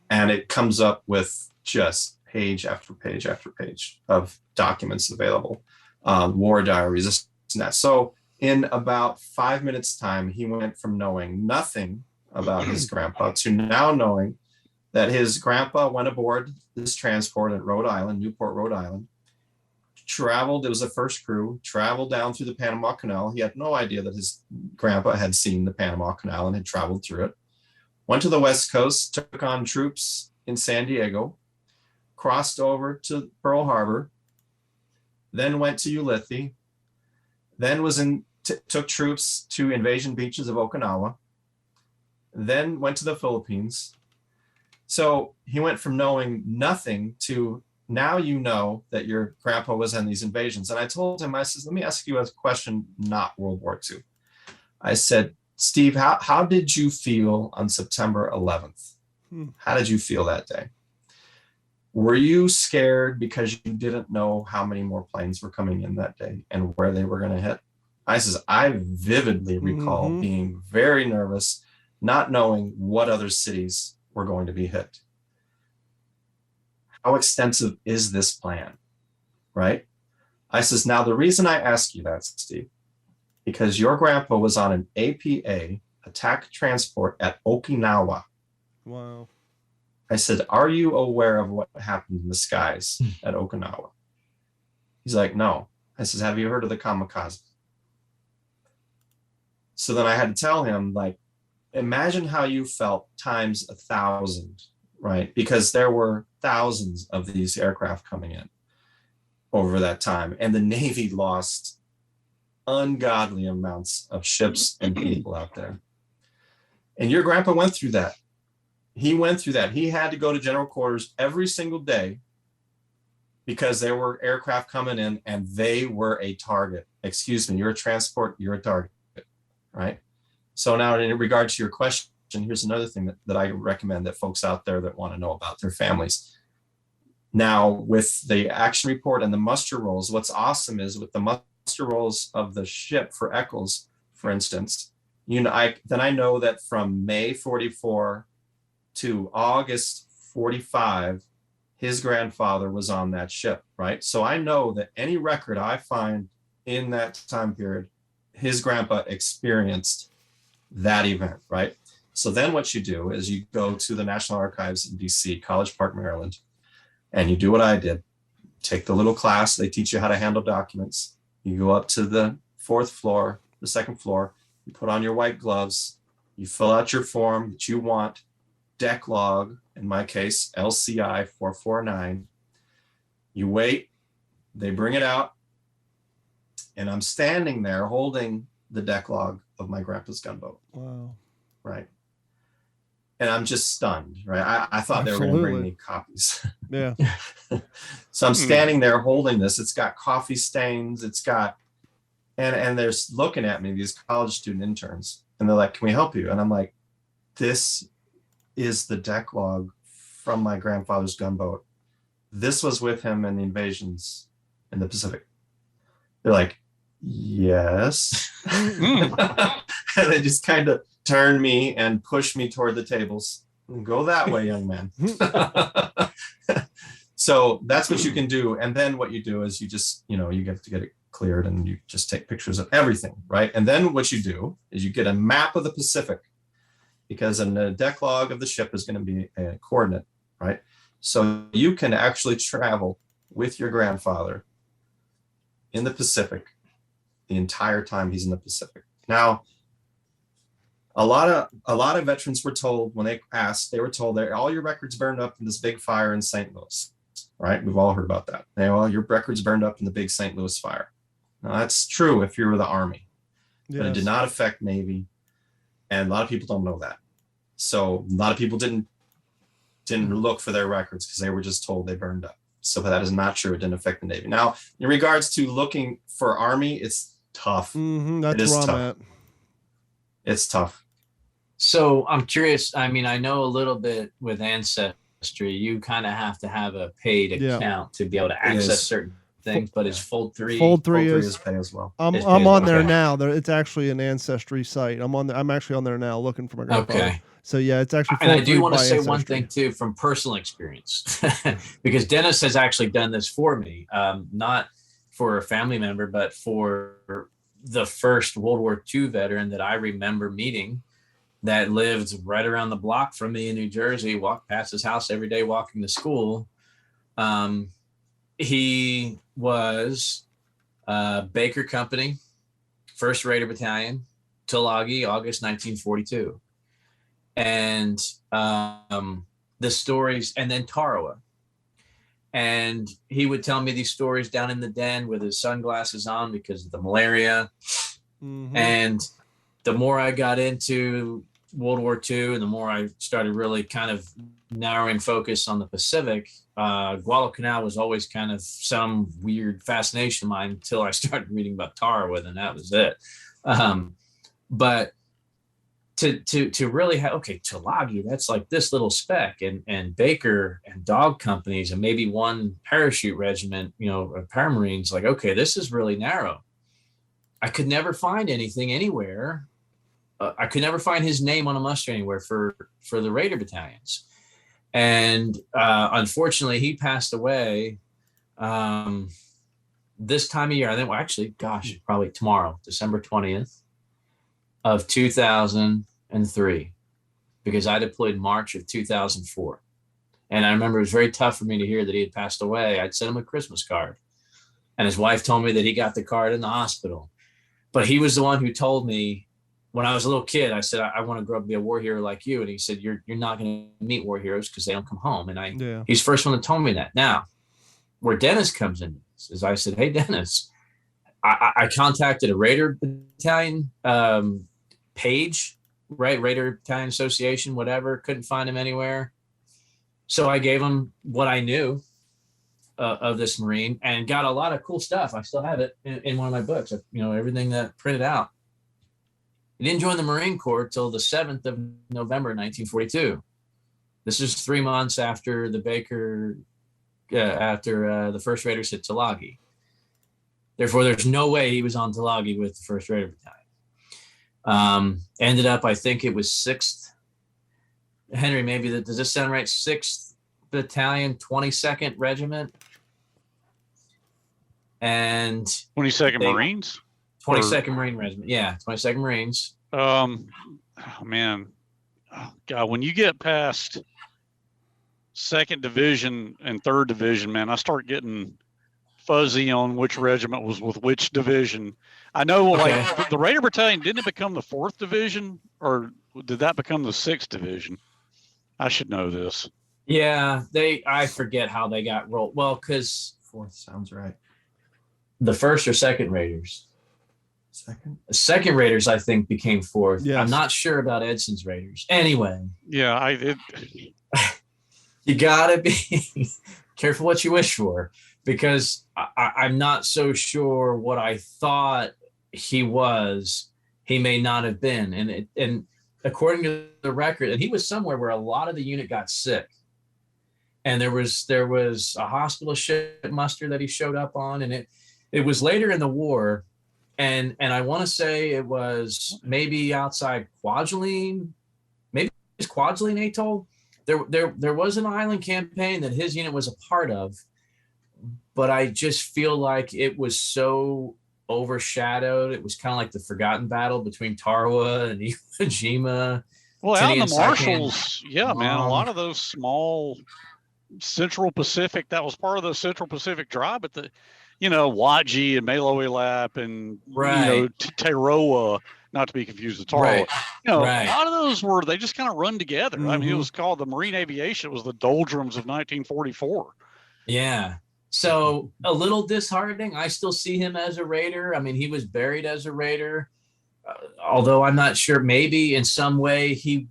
And it comes up with just page after page after page of documents available, war diaries, this and that. So in about 5 minutes time, he went from knowing nothing about his grandpa to now knowing that his grandpa went aboard this transport at Rhode Island, Newport, Rhode Island, traveled, it was the first crew, traveled down through the Panama Canal. He had no idea that his grandpa had seen the Panama Canal and had traveled through it. Went to the West Coast, took on troops in San Diego, crossed over to Pearl Harbor, then went to Ulithi, then took troops to invasion beaches of Okinawa, then went to the Philippines. So he went from knowing nothing to now you know that your grandpa was in these invasions. And I told him, I said, let me ask you a question, not World War II. I said, Steve, how did you feel on September 11th? How did you feel that day? Were you scared because you didn't know how many more planes were coming in that day and where they were going to hit? I says, I vividly recall being very nervous, not knowing what other cities were going to be hit. How extensive is this plan, right? I says, now the reason I ask you that, Steve, because your grandpa was on an APA attack transport at Okinawa. Wow. I said, are you aware of what happened in the skies at Okinawa? He's like, no. I says, have you heard of the kamikaze? So then I had to tell him, like, imagine how you felt times 1,000, right? Because there were thousands of these aircraft coming in over that time. And the Navy lost ungodly amounts of ships and people out there. And your grandpa went through that. He went through that. He had to go to general quarters every single day because there were aircraft coming in and they were a target. Excuse me, you're a transport, you're a target, right? So now in regard to your question, here's another thing that I recommend that folks out there that want to know about their families. Now with the action report and the muster rolls, what's awesome is with the muster rolls of the ship for Eccles, for instance, I know that from May 44 to August 45, his grandfather was on that ship, right? So I know that any record I find in that time period, his grandpa experienced that event, right? So then what you do is you go to the National Archives in DC, College Park, Maryland, and you do what I did. Take the little class, they teach you how to handle documents. You go up to the second floor, you put on your white gloves, you fill out your form that you want, deck log, in my case, LCI 449. You wait, they bring it out, and I'm standing there holding the deck log of my grandpa's gunboat. Wow. Right. And I'm just stunned, right? I thought they were going to bring me copies. Yeah. So I'm standing there holding this. It's got coffee stains. It's got, and they're looking at me, these college student interns, and they're like, "Can we help you?" And I'm like, "This is the deck log from my grandfather's gunboat. This was with him in the invasions in the Pacific." They're like, "Yes." And they just kind of turn me and push me toward the tables. Go that way, young man. So that's what you can do. And then what you do is you just, you get to get it cleared and you just take pictures of everything, right? And then what you do is you get a map of the Pacific, because in the deck log of the ship is going to be a coordinate, right? So you can actually travel with your grandfather in the Pacific the entire time he's in the Pacific. Now, a lot of veterans were told, when they asked, they were told that all your records burned up in this big fire in St. Louis, right? We've all heard about that. Well, your records burned up in the big St. Louis fire. Now, that's true if you were the Army, but it did not affect Navy, and a lot of people don't know that. So a lot of people didn't look for their records because they were just told they burned up. So that is not true. It didn't affect the Navy. Now, in regards to looking for Army, it's tough. That's it is where tough. I'm at. It's tough. So I'm curious. I mean, I know a little bit with Ancestry. You kind of have to have a paid account to be able to access certain things. But it's Fold 3. Fold 3 is pay as well. I'm on there now. It's actually an Ancestry site. I'm actually on there now looking for my grandfather. Okay. So yeah, it's actually. And I do want to say one thing too, from personal experience, because Dennis has actually done this for me, not for a family member, but for the first World War II veteran that I remember meeting, that lived right around the block from me in New Jersey. Walked past his house every day walking to school. He was Baker Company, 1st Raider Battalion, Tulagi, August 1942. And the stories, and then Tarawa. And he would tell me these stories down in the den with his sunglasses on because of the malaria. Mm-hmm. And the more I got into World War II and the more I started really kind of narrowing focus on the Pacific, Guadalcanal was always kind of some weird fascination of mine until I started reading about Tarawa, and that was it. But to really have, Tulagi, that's like this little speck, and Baker and dog companies and maybe one parachute regiment, or paramarines, like, okay, this is really narrow. I could never find anything anywhere. I could never find his name on a muster anywhere for the Raider battalions. And unfortunately, he passed away this time of year. I think, probably tomorrow, December 20th of 2003, because I deployed March of 2004. And I remember it was very tough for me to hear that he had passed away. I'd sent him a Christmas card, and his wife told me that he got the card in the hospital. But he was the one who told me, when I was a little kid, I said, I want to grow up to be a war hero like you. And he said, you're not going to meet war heroes because they don't come home. And he's the first one that told me that. Now, where Dennis comes in is I said, hey, Dennis, I contacted a Raider Battalion page, right? Raider Battalion Association, whatever. Couldn't find him anywhere. So I gave him what I knew of this Marine and got a lot of cool stuff. I still have it in one of my books, everything that printed out. He didn't join the Marine Corps till the 7th of November, 1942. This is 3 months after the Baker, after the 1st Raiders hit Tulagi. Therefore, there's no way he was on Tulagi with the 1st Raider Battalion. Ended up, I think it was 6th. Henry, maybe does this sound right? 6th Battalion, 22nd Regiment. And 22nd Marines? 22nd Marine Regiment. Yeah, 22nd Marines. Oh, man. Oh, God, when you get past 2nd Division and 3rd Division, man, I start getting fuzzy on which regiment was with which division. I know, like, the Raider Battalion, didn't it become the 4th Division, or did that become the 6th Division? I should know this. Yeah, I forget how they got rolled. Well, because 4th sounds right. The 1st or 2nd Raiders Second Raiders, I think, became fourth. Yes. I'm not sure about Edson's Raiders. Anyway. Yeah, You gotta be careful what you wish for, because I'm not so sure what I thought he was. He may not have been, and according to the record, and he was somewhere where a lot of the unit got sick, and there was a hospital ship muster that he showed up on, and it was later in the war, and I want to say it was maybe outside Kwajalein, maybe it's Kwajalein Atoll. There was an island campaign that his unit was a part of, but I just feel like it was so overshadowed. It was kind of like the forgotten battle between Tarawa and Iwo Jima. Well, out in the Marshalls, yeah, man, a lot of those small Central Pacific, that was part of the Central Pacific Drive, but Waji and Meloelap and Tarawa, not to be confused with Tarawa. A lot of those they just kind of run together. Mm-hmm. I mean, it was called the Marine Aviation. It was the doldrums of 1944. Yeah. So a little disheartening. I still see him as a Raider. I mean, he was buried as a Raider, although I'm not sure. Maybe in some way he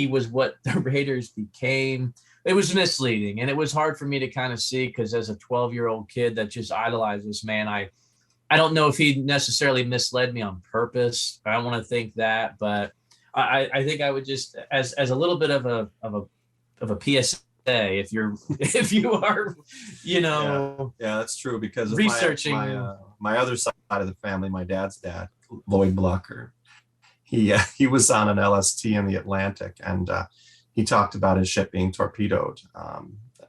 was what the Raiders became. It was misleading, and it was hard for me to kind of see, because as a 12-year-old kid that just idolized this man, I don't know if he necessarily misled me on purpose. I don't want to think that, but I think I would just, as a little bit of a PSA, if you are, yeah, that's true, because of researching my other side of the family, my dad's dad, Lloyd Blocker, he was on an LST in the Atlantic, and he talked about his ship being torpedoed,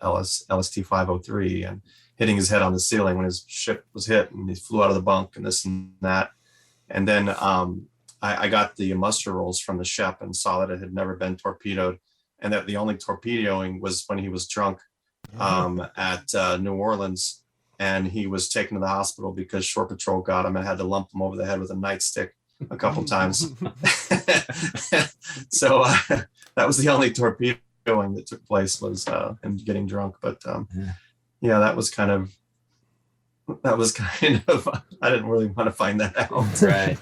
LST 503, and hitting his head on the ceiling when his ship was hit, and he flew out of the bunk and this and that. And then I got the muster rolls from the ship and saw that it had never been torpedoed, and that the only torpedoing was when he was drunk at New Orleans, and he was taken to the hospital because Shore Patrol got him and had to lump him over the head with a nightstick a couple times. So that was the only torpedoing that took place, was him getting drunk. But yeah, that was kind of I didn't really want to find that out. Right.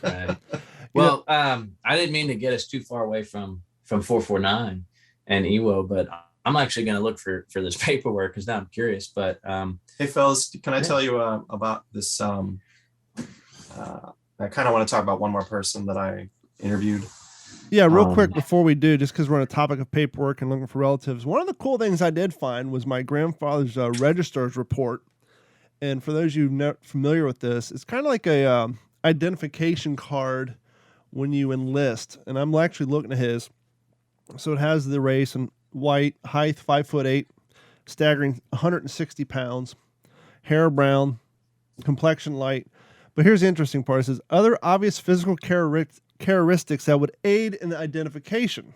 Well, I didn't mean to get us too far away from 449 and Iwo, but I'm actually going to look for this paperwork, because now I'm curious. But hey, fellas, can I tell you about this? I kind of want to talk about one more person that I interviewed. Yeah, real quick before we do, just because we're on a topic of paperwork and looking for relatives, one of the cool things I did find was my grandfather's registrar's report. And for those of you not familiar with this, it's kind of like a identification card when you enlist. And I'm actually looking at his. So it has the race and white, height 5'8", staggering 160 pounds, hair brown, complexion light. But here's the interesting part. It says other obvious physical characteristics that would aid in the identification.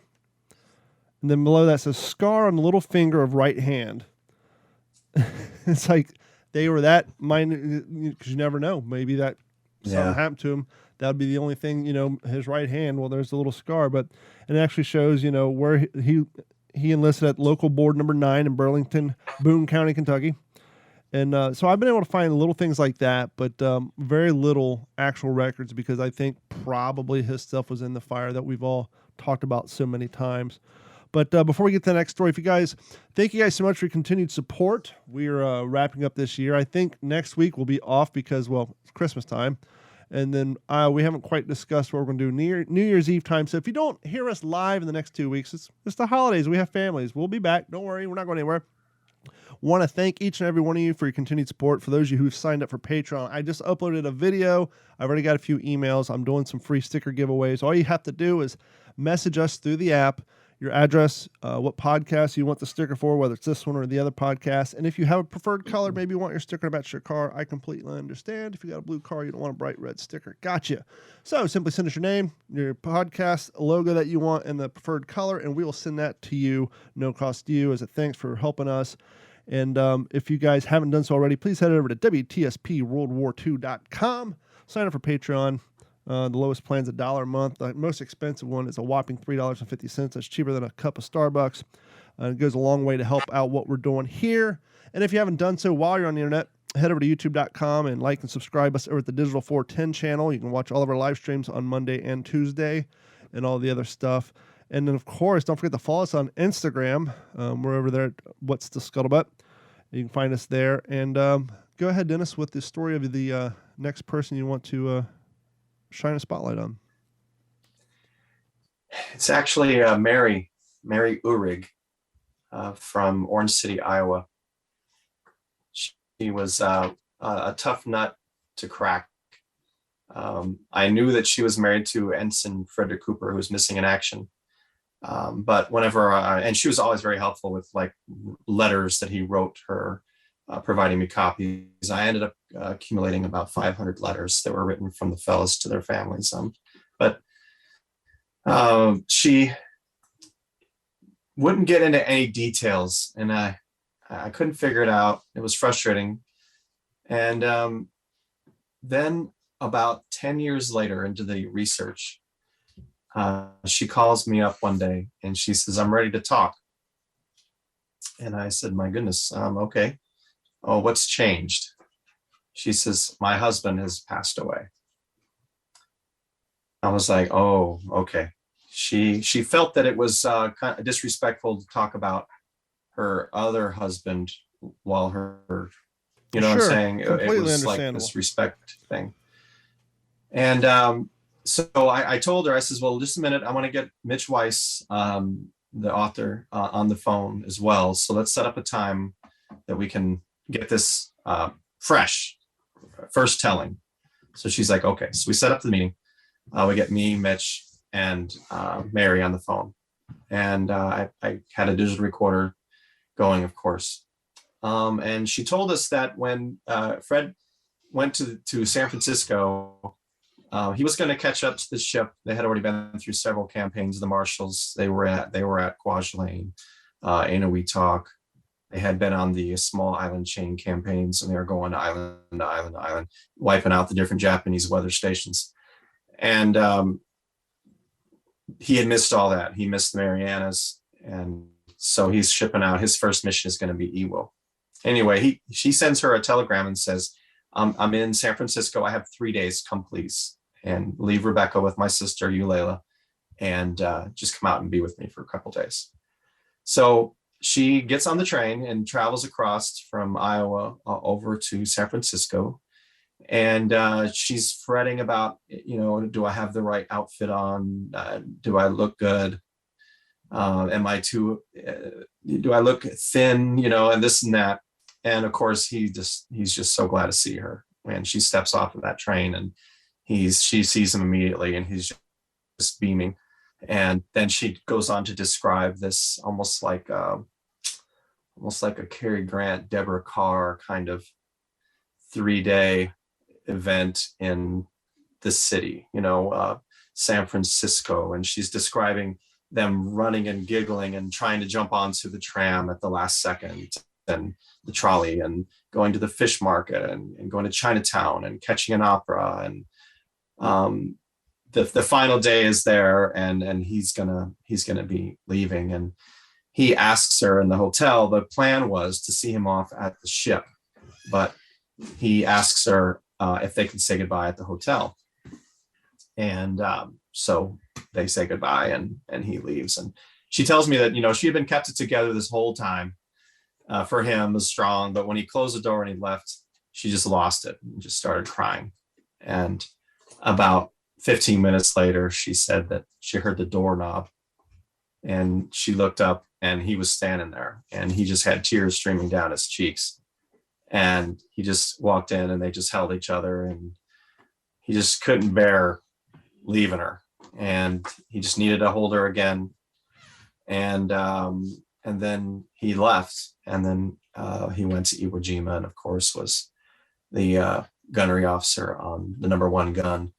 And then below that says scar on the little finger of right hand. It's like they were that minor, because you never know. Maybe that something happened to him. That would be the only thing, his right hand. Well, there's a little scar, but it actually shows, where he enlisted at local board number 9 in Burlington, Boone County, Kentucky. And so I've been able to find little things like that, but very little actual records, because I think probably his stuff was in the fire that we've all talked about so many times. But before we get to the next story, thank you guys so much for your continued support. We are wrapping up this year. I think next week we'll be off because, it's Christmas time. And then we haven't quite discussed what we're going to do New Year's Eve time. So if you don't hear us live in the next 2 weeks, it's the holidays. We have families. We'll be back. Don't worry. We're not going anywhere. Want to thank each and every one of you for your continued support. For those of you who've signed up for Patreon, I just uploaded a video. I've already got a few emails. I'm doing some free sticker giveaways. All you have to do is message us through the app, your address, what podcast you want the sticker for, whether it's this one or the other podcast. And if you have a preferred color, maybe you want your sticker to match your car, I completely understand. If you got a blue car, you don't want a bright red sticker. Gotcha. So simply send us your name, your podcast logo that you want, and the preferred color, and we will send that to you, no cost to you, as a thanks for helping us. And if you guys haven't done so already, please head over to WTSPWWIIEP-136-Dennis-R-Blocker.com. Sign up for Patreon. The lowest plan's $1 a month. The most expensive one is a whopping $3.50. That's cheaper than a cup of Starbucks. It goes a long way to help out what we're doing here. And if you haven't done so while you're on the internet, head over to youtube.com and like and subscribe us over at the Digital 410 channel. You can watch all of our live streams on Monday and Tuesday and all the other stuff. And then, of course, don't forget to follow us on Instagram. We're over there at What's the Scuttlebutt. You can find us there. And go ahead, Dennis, with the story of the next person you want to shine a spotlight on. It's actually Mary Uhrig from Orange City, Iowa. She was a tough nut to crack. I knew that she was married to Ensign Frederick Cooper, who was missing in action. But whenever, and she was always very helpful with like letters that he wrote her, providing me copies. I ended up accumulating about 500 letters that were written from the fellows to their families. But she wouldn't get into any details, and I couldn't figure it out. It was frustrating. And then about 10 years later into the research, she calls me up one day and she says, "I'm ready to talk." And I said, "My goodness, okay. Oh, what's changed?" She says, "My husband has passed away." I was like, "Oh, okay." She felt that it was kind of disrespectful to talk about her other husband while her, you know, Sure, what I'm saying? It was like this respect thing. And so I told her, I says, "Well, just a minute. I want to get Mitch Weiss, the author, on the phone as well. So let's set up a time that we can get this fresh, first telling." So she's like, "Okay." So we set up the meeting. We get me, Mitch, and Mary on the phone. And I had a digital recorder going, of course. And she told us that when Fred went to San Francisco, he was going to catch up to the ship. They had already been through several campaigns of the Marshals. They were at Kwajalein, Eniwetok. They had been on the small island chain campaigns, and they were going island to island to island, wiping out the different Japanese weather stations. And he had missed all that. He missed the Marianas. And so he's shipping out. His first mission is going to be Iwo. Anyway, she sends her a telegram and says, I'm in San Francisco. I have 3 days. Come, please. And leave Rebecca with my sister, Eulela, and just come out and be with me for a couple days. So she gets on the train and travels across from Iowa over to San Francisco. And she's fretting about, you know, do I have the right outfit on? Do I look good? Am I too, do I look thin, you know, and this and that. And of course, he's just so glad to see her. And she steps off of that train and she sees him immediately and he's just beaming. And then she goes on to describe this almost like a Cary Grant, Deborah Carr kind of 3-day event in the city, you know, San Francisco. And she's describing them running and giggling and trying to jump onto the tram at the last second and the trolley and going to the fish market and going to Chinatown and catching an opera. And the final day is there and he's gonna be leaving. And he asks her in the hotel. The plan was to see him off at the ship, but he asks her if they can say goodbye at the hotel. And so they say goodbye and he leaves. And she tells me that, you know, she had been kept it together this whole time. For him was strong, but when he closed the door and he left, she just lost it and just started crying. And about 15 minutes later, she said that she heard the doorknob and she looked up and he was standing there and he just had tears streaming down his cheeks. And he just walked in and they just held each other and he just couldn't bear leaving her. And he just needed to hold her again. And then he left. And then he went to Iwo Jima and of course was the gunnery officer on the number 1 gun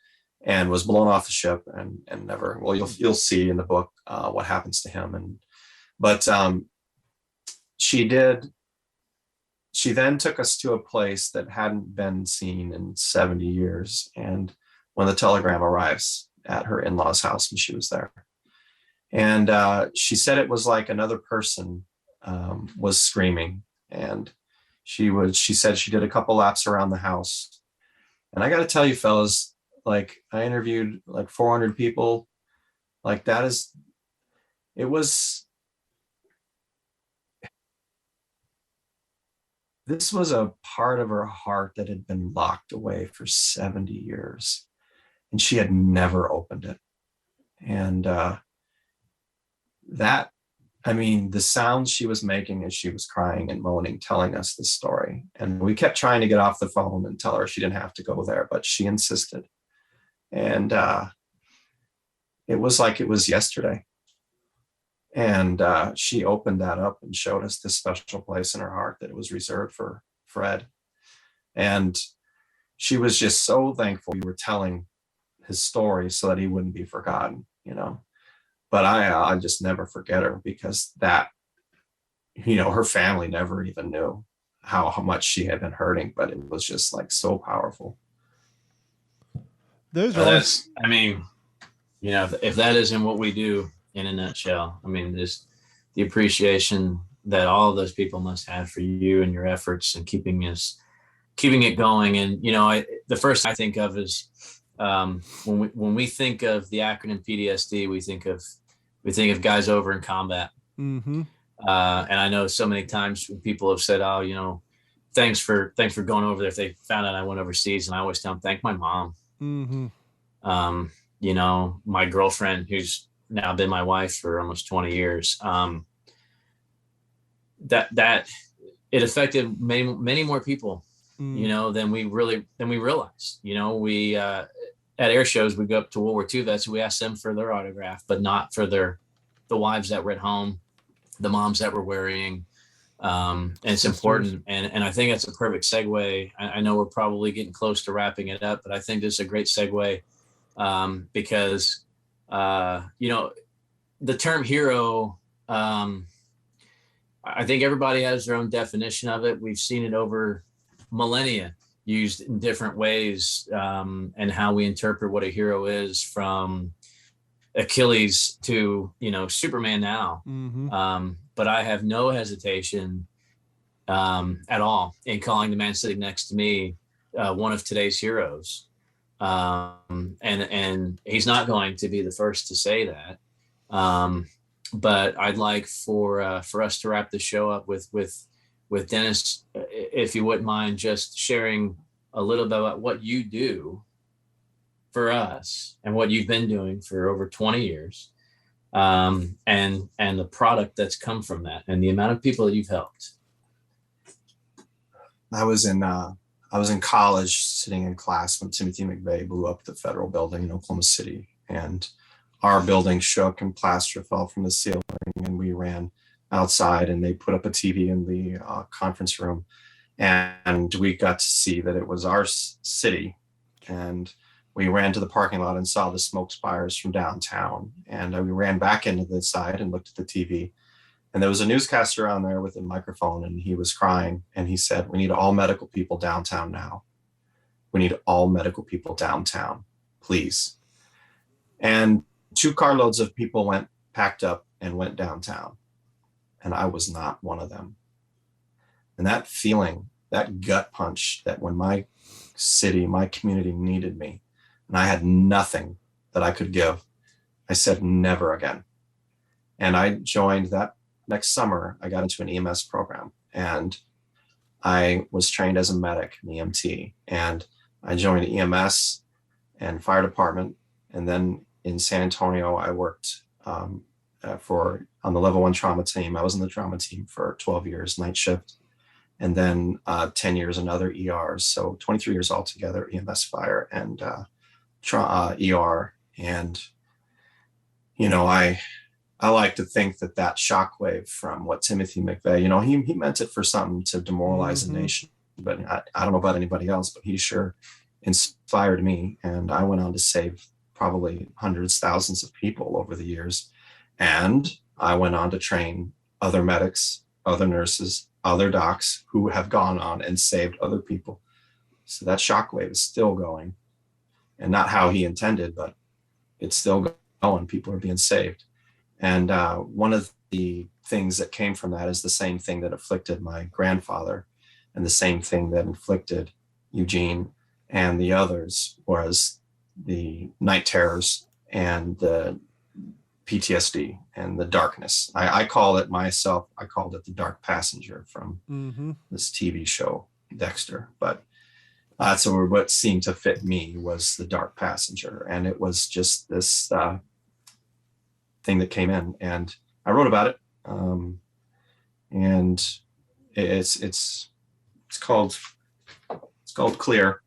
and was blown off the ship and never, well, you'll see in the book what happens to him. But she then took us to a place that hadn't been seen in 70 years. And when the telegram arrives at her in-laws' house, and she was there. And she said it was like another person was screaming. And She said she did a couple laps around the house. And I got to tell you, fellas, like I interviewed like 400 people. Like this was a part of her heart that had been locked away for 70 years. And she had never opened it. And the sounds she was making as she was crying and moaning, telling us the story. And we kept trying to get off the phone and tell her she didn't have to go there, but she insisted. And it was like it was yesterday. And she opened that up and showed us this special place in her heart that it was reserved for Fred. And she was just so thankful we were telling his story so that he wouldn't be forgotten, But I just never forget her, because that, her family never even knew how much she had been hurting, but it was just like so powerful. Those So are that's, if that isn't what we do in a nutshell, just the appreciation that all of those people must have for you and your efforts and keeping it going. And, the first I think of is when we think of the acronym PTSD, we think of guys over in combat. Mm-hmm. And I know so many times when people have said, "Oh, thanks for going over there." If they found out I went overseas, and I always tell them, "Thank my mom." Mm-hmm. My girlfriend, who's now been my wife for almost 20 years, that it affected many more people, than we realized. We at air shows, we go up to World War II vets, we ask them for their autograph, but not for the wives that were at home, the moms that were worrying. And it's important. And I think that's a perfect segue. I know we're probably getting close to wrapping it up, but I think this is a great segue because, the term hero, I think everybody has their own definition of it. We've seen it over millennia used in different ways, and how we interpret what a hero is, from Achilles to, Superman now. Mm-hmm. But I have no hesitation at all in calling the man sitting next to me one of today's heroes. And he's not going to be the first to say that. But I'd like for us to wrap the show up with Dennis, if you wouldn't mind just sharing a little bit about what you do for us and what you've been doing for over 20 years, and the product that's come from that and the amount of people that you've helped. I was in college, sitting in class when Timothy McVeigh blew up the federal building in Oklahoma City, and our building shook and plaster fell from the ceiling, and we ran outside, and they put up a TV in the conference room, and we got to see that it was our city. And we ran to the parking lot and saw the smoke spires from downtown, and we ran back into the side and looked at the TV, and there was a newscaster on there with a microphone, and he was crying, and he said, "We need all medical people downtown now. We need all medical people downtown, please." And 2 carloads of people packed up and went downtown. And I was not one of them. And that feeling, that gut punch, that when my city, my community needed me, and I had nothing that I could give, I said, never again. And I joined that next summer. I got into an EMS program, and I was trained as a medic, an EMT. And I joined EMS and fire department. And then in San Antonio, I worked on the level 1 trauma team. I was in the trauma team for 12 years, night shift, and then 10 years in other ERs. So 23 years altogether, EMS, fire, and ER. And, I like to think that shockwave from what Timothy McVeigh, he meant it for something to demoralize the nation, but I don't know about anybody else, but he sure inspired me. And I went on to save probably hundreds, thousands of people over the years. And I went on to train other medics, other nurses, other docs who have gone on and saved other people. So that shockwave is still going, and not how he intended, but it's still going. People are being saved. And one of the things that came from that is the same thing that afflicted my grandfather. And the same thing that inflicted Eugene and the others was the night terrors and the PTSD and the darkness. I call it myself, I called it the dark passenger from this TV show, Dexter. But that's what seemed to fit me was the dark passenger. And it was just this thing that came in, and I wrote about it. And it's called Clear.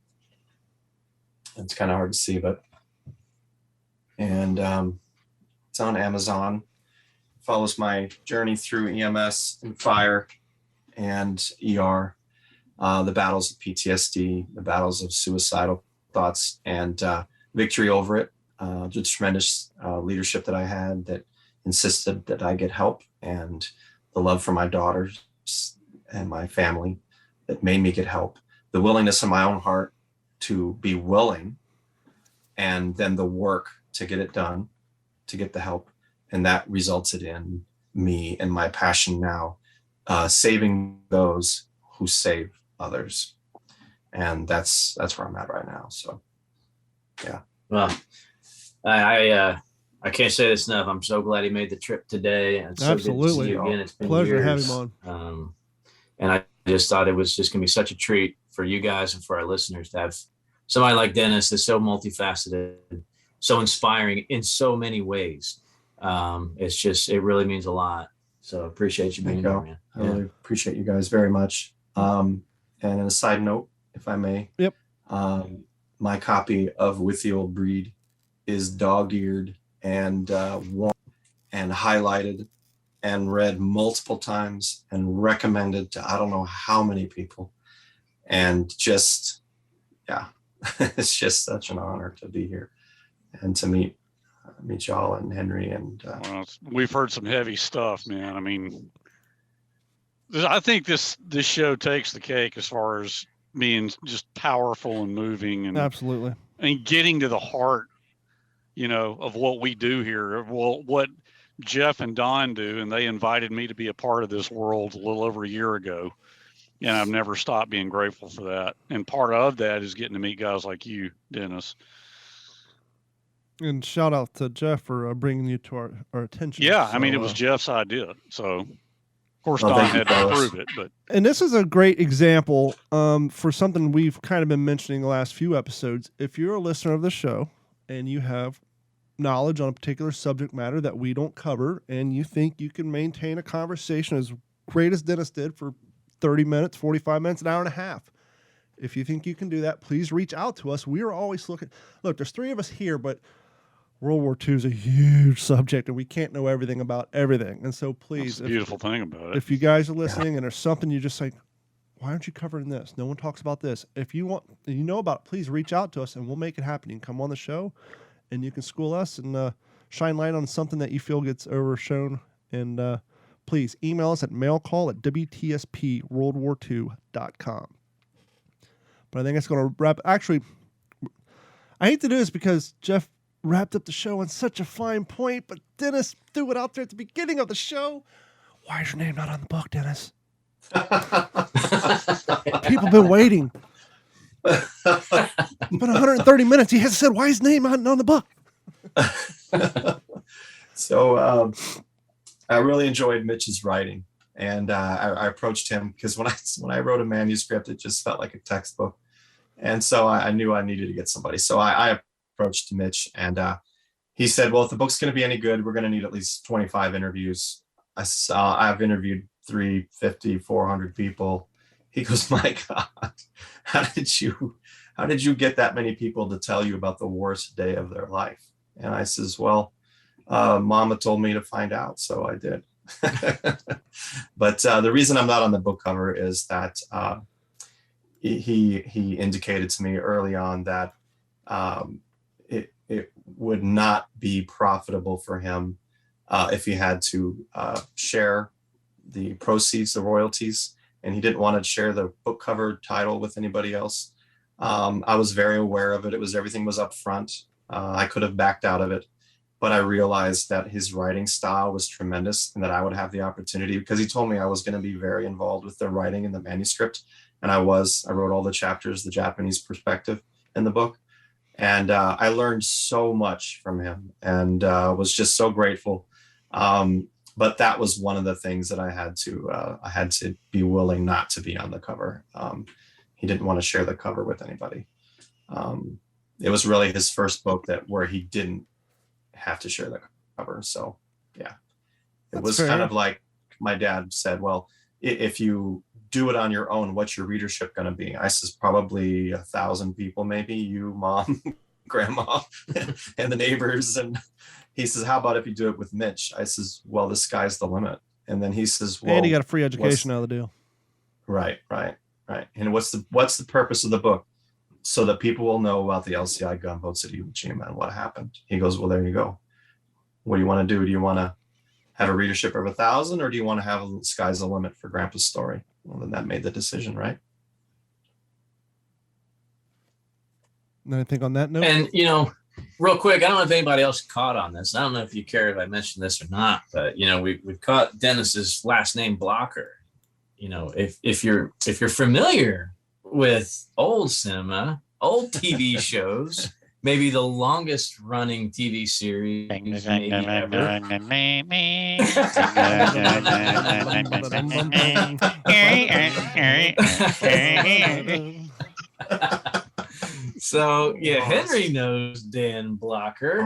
It's kind of hard to see, but it's on Amazon. Follows my journey through EMS and fire and ER, the battles of PTSD, the battles of suicidal thoughts, and victory over it. The tremendous leadership that I had that insisted that I get help, and the love for my daughters and my family that made me get help. The willingness in my own heart to be willing, and then the work to get it done, to get the help. And that resulted in me and my passion now, saving those who save others. And that's where I'm at right now. So, yeah. Well, I can't say this enough. I'm so glad he made the trip today. And so Absolutely. good to see you again. It's been Pleasure to have years. him on. And I just thought it was just going to be such a treat for you guys and for our listeners to have somebody like Dennis that's so multifaceted, so inspiring in so many ways. It really means a lot. So appreciate you being here, man. I really appreciate you guys very much. And on a side note, if I may, Yep. My copy of With the Old Breed is dog-eared and worn and highlighted and read multiple times and recommended to I don't know how many people. And just, it's just such an honor to be here and to meet y'all and Henry. And well, we've heard some heavy stuff, man. I mean, I think this show takes the cake as far as being just powerful and moving, and Absolutely. and getting to the heart, of what we do here, of what Jeff and Don do. And they invited me to be a part of this world a little over a year ago. And I've never stopped being grateful for that. And part of that is getting to meet guys like you, Dennis. And shout out to Jeff for bringing you to our attention. Yeah, So, I mean, it was Jeff's idea. So, of course, Well, Don thank you, had to fellas. approve it. But and this is a great example for something we've kind of been mentioning the last few episodes. If you're a listener of the show and you have knowledge on a particular subject matter that we don't cover, and you think you can maintain a conversation as great as Dennis did for 30 minutes, 45 minutes, an hour and a half. If you think you can do that, please reach out to us. We are always looking. Look, there's 3 of us here, but World War II is a huge subject, and we can't know everything about everything. And so please, that's the beautiful thing about it. if you guys are listening and there's something you just like, why aren't you covering this? No one talks about this. If you want, you know about it, please reach out to us and we'll make it happen. You can come on the show and you can school us and shine light on something that you feel gets overshown. And please email us at mailcall@WTSPWWIIEP-136-Dennis-R-Blocker.com. But I think it's going to wrap. Actually, I hate to do this because Jeff wrapped up the show on such a fine point, but Dennis threw it out there at the beginning of the show. Why is your name not on the book, Dennis? People have been waiting. It's been 130 minutes. He hasn't said why his name not on the book. So I really enjoyed Mitch's writing, and I approached him because when I wrote a manuscript, it just felt like a textbook, and so I knew I needed to get somebody. So I approached Mitch, and he said, "Well, if the book's going to be any good, we're going to need at least 25 interviews." I've interviewed 350, 400 people. He goes, "My God, how did you get that many people to tell you about the worst day of their life?" And I says, "Well, Mama told me to find out, so I did." But the reason I'm not on the book cover is that he indicated to me early on that it would not be profitable for him if he had to share the proceeds, the royalties, and he didn't want to share the book cover title with anybody else. I was very aware of it. Everything was up front. I could have backed out of it, but I realized that his writing style was tremendous and that I would have the opportunity, because he told me I was going to be very involved with the writing and the manuscript. And I wrote all the chapters, the Japanese perspective in the book. And I learned so much from him and was just so grateful. But that was one of the things that I had to be willing not to be on the cover. He didn't want to share the cover with anybody. It was really his first book where he didn't have to share the cover. So yeah, That's was fair. kind of like my dad said, well, if you do it on your own, what's your readership going to be? I says, probably 1,000 people, maybe you, mom, grandma, and the neighbors. And he says, how about if you do it with Mitch? I says, well, the sky's the limit. And then he says, well, And he got a free education out of the deal. Right. And what's the purpose of the book? So that people will know about the LCI gunboats at Iwo Jima and what happened. He goes, well, there you go. What do you want to do? Do you want to have a readership of 1,000, or do you want to have sky's the limit for Grandpa's story? Well, then that made the decision, right? And I think on that note, And, you know, real quick, I don't know if anybody else caught on this. I don't know if you care if I mentioned this or not, but, you know, we've caught Dennis's last name Blocker. You know, if you're familiar with old cinema, old TV shows, maybe the longest running TV series maybe ever. So yeah, Henry knows Dan Blocker,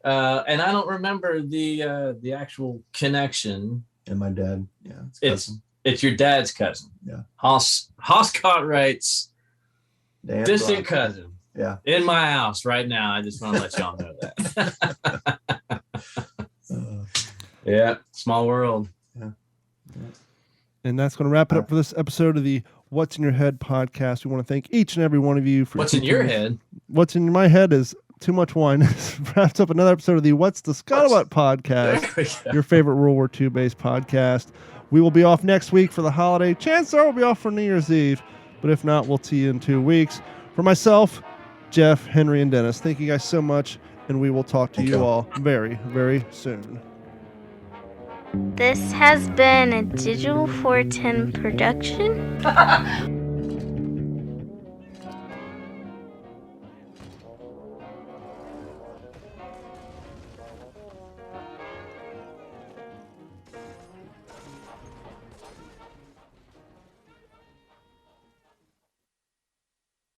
and I don't remember the actual connection. And my dad, yeah, It's your dad's cousin. Yeah. Haas Cartwright's Dan distant Blocker. cousin. Yeah. In my house right now. I just want to let y'all know that. Yeah. Small world. and that's going to wrap it up for this episode of the What's in Your Head podcast. We want to thank each and every one of you for What's in your head? What's in my head is too much wine. Wraps up another episode of the What's the Scuttlebutt podcast, your favorite World War II based podcast. We will be off next week for the holiday. Chances are we'll be off for New Year's Eve, but if not, we'll see you in 2 weeks. For myself, Jeff, Henry, and Dennis, thank you guys so much, and we will talk to you all very, very soon. This has been a Digital 410 production.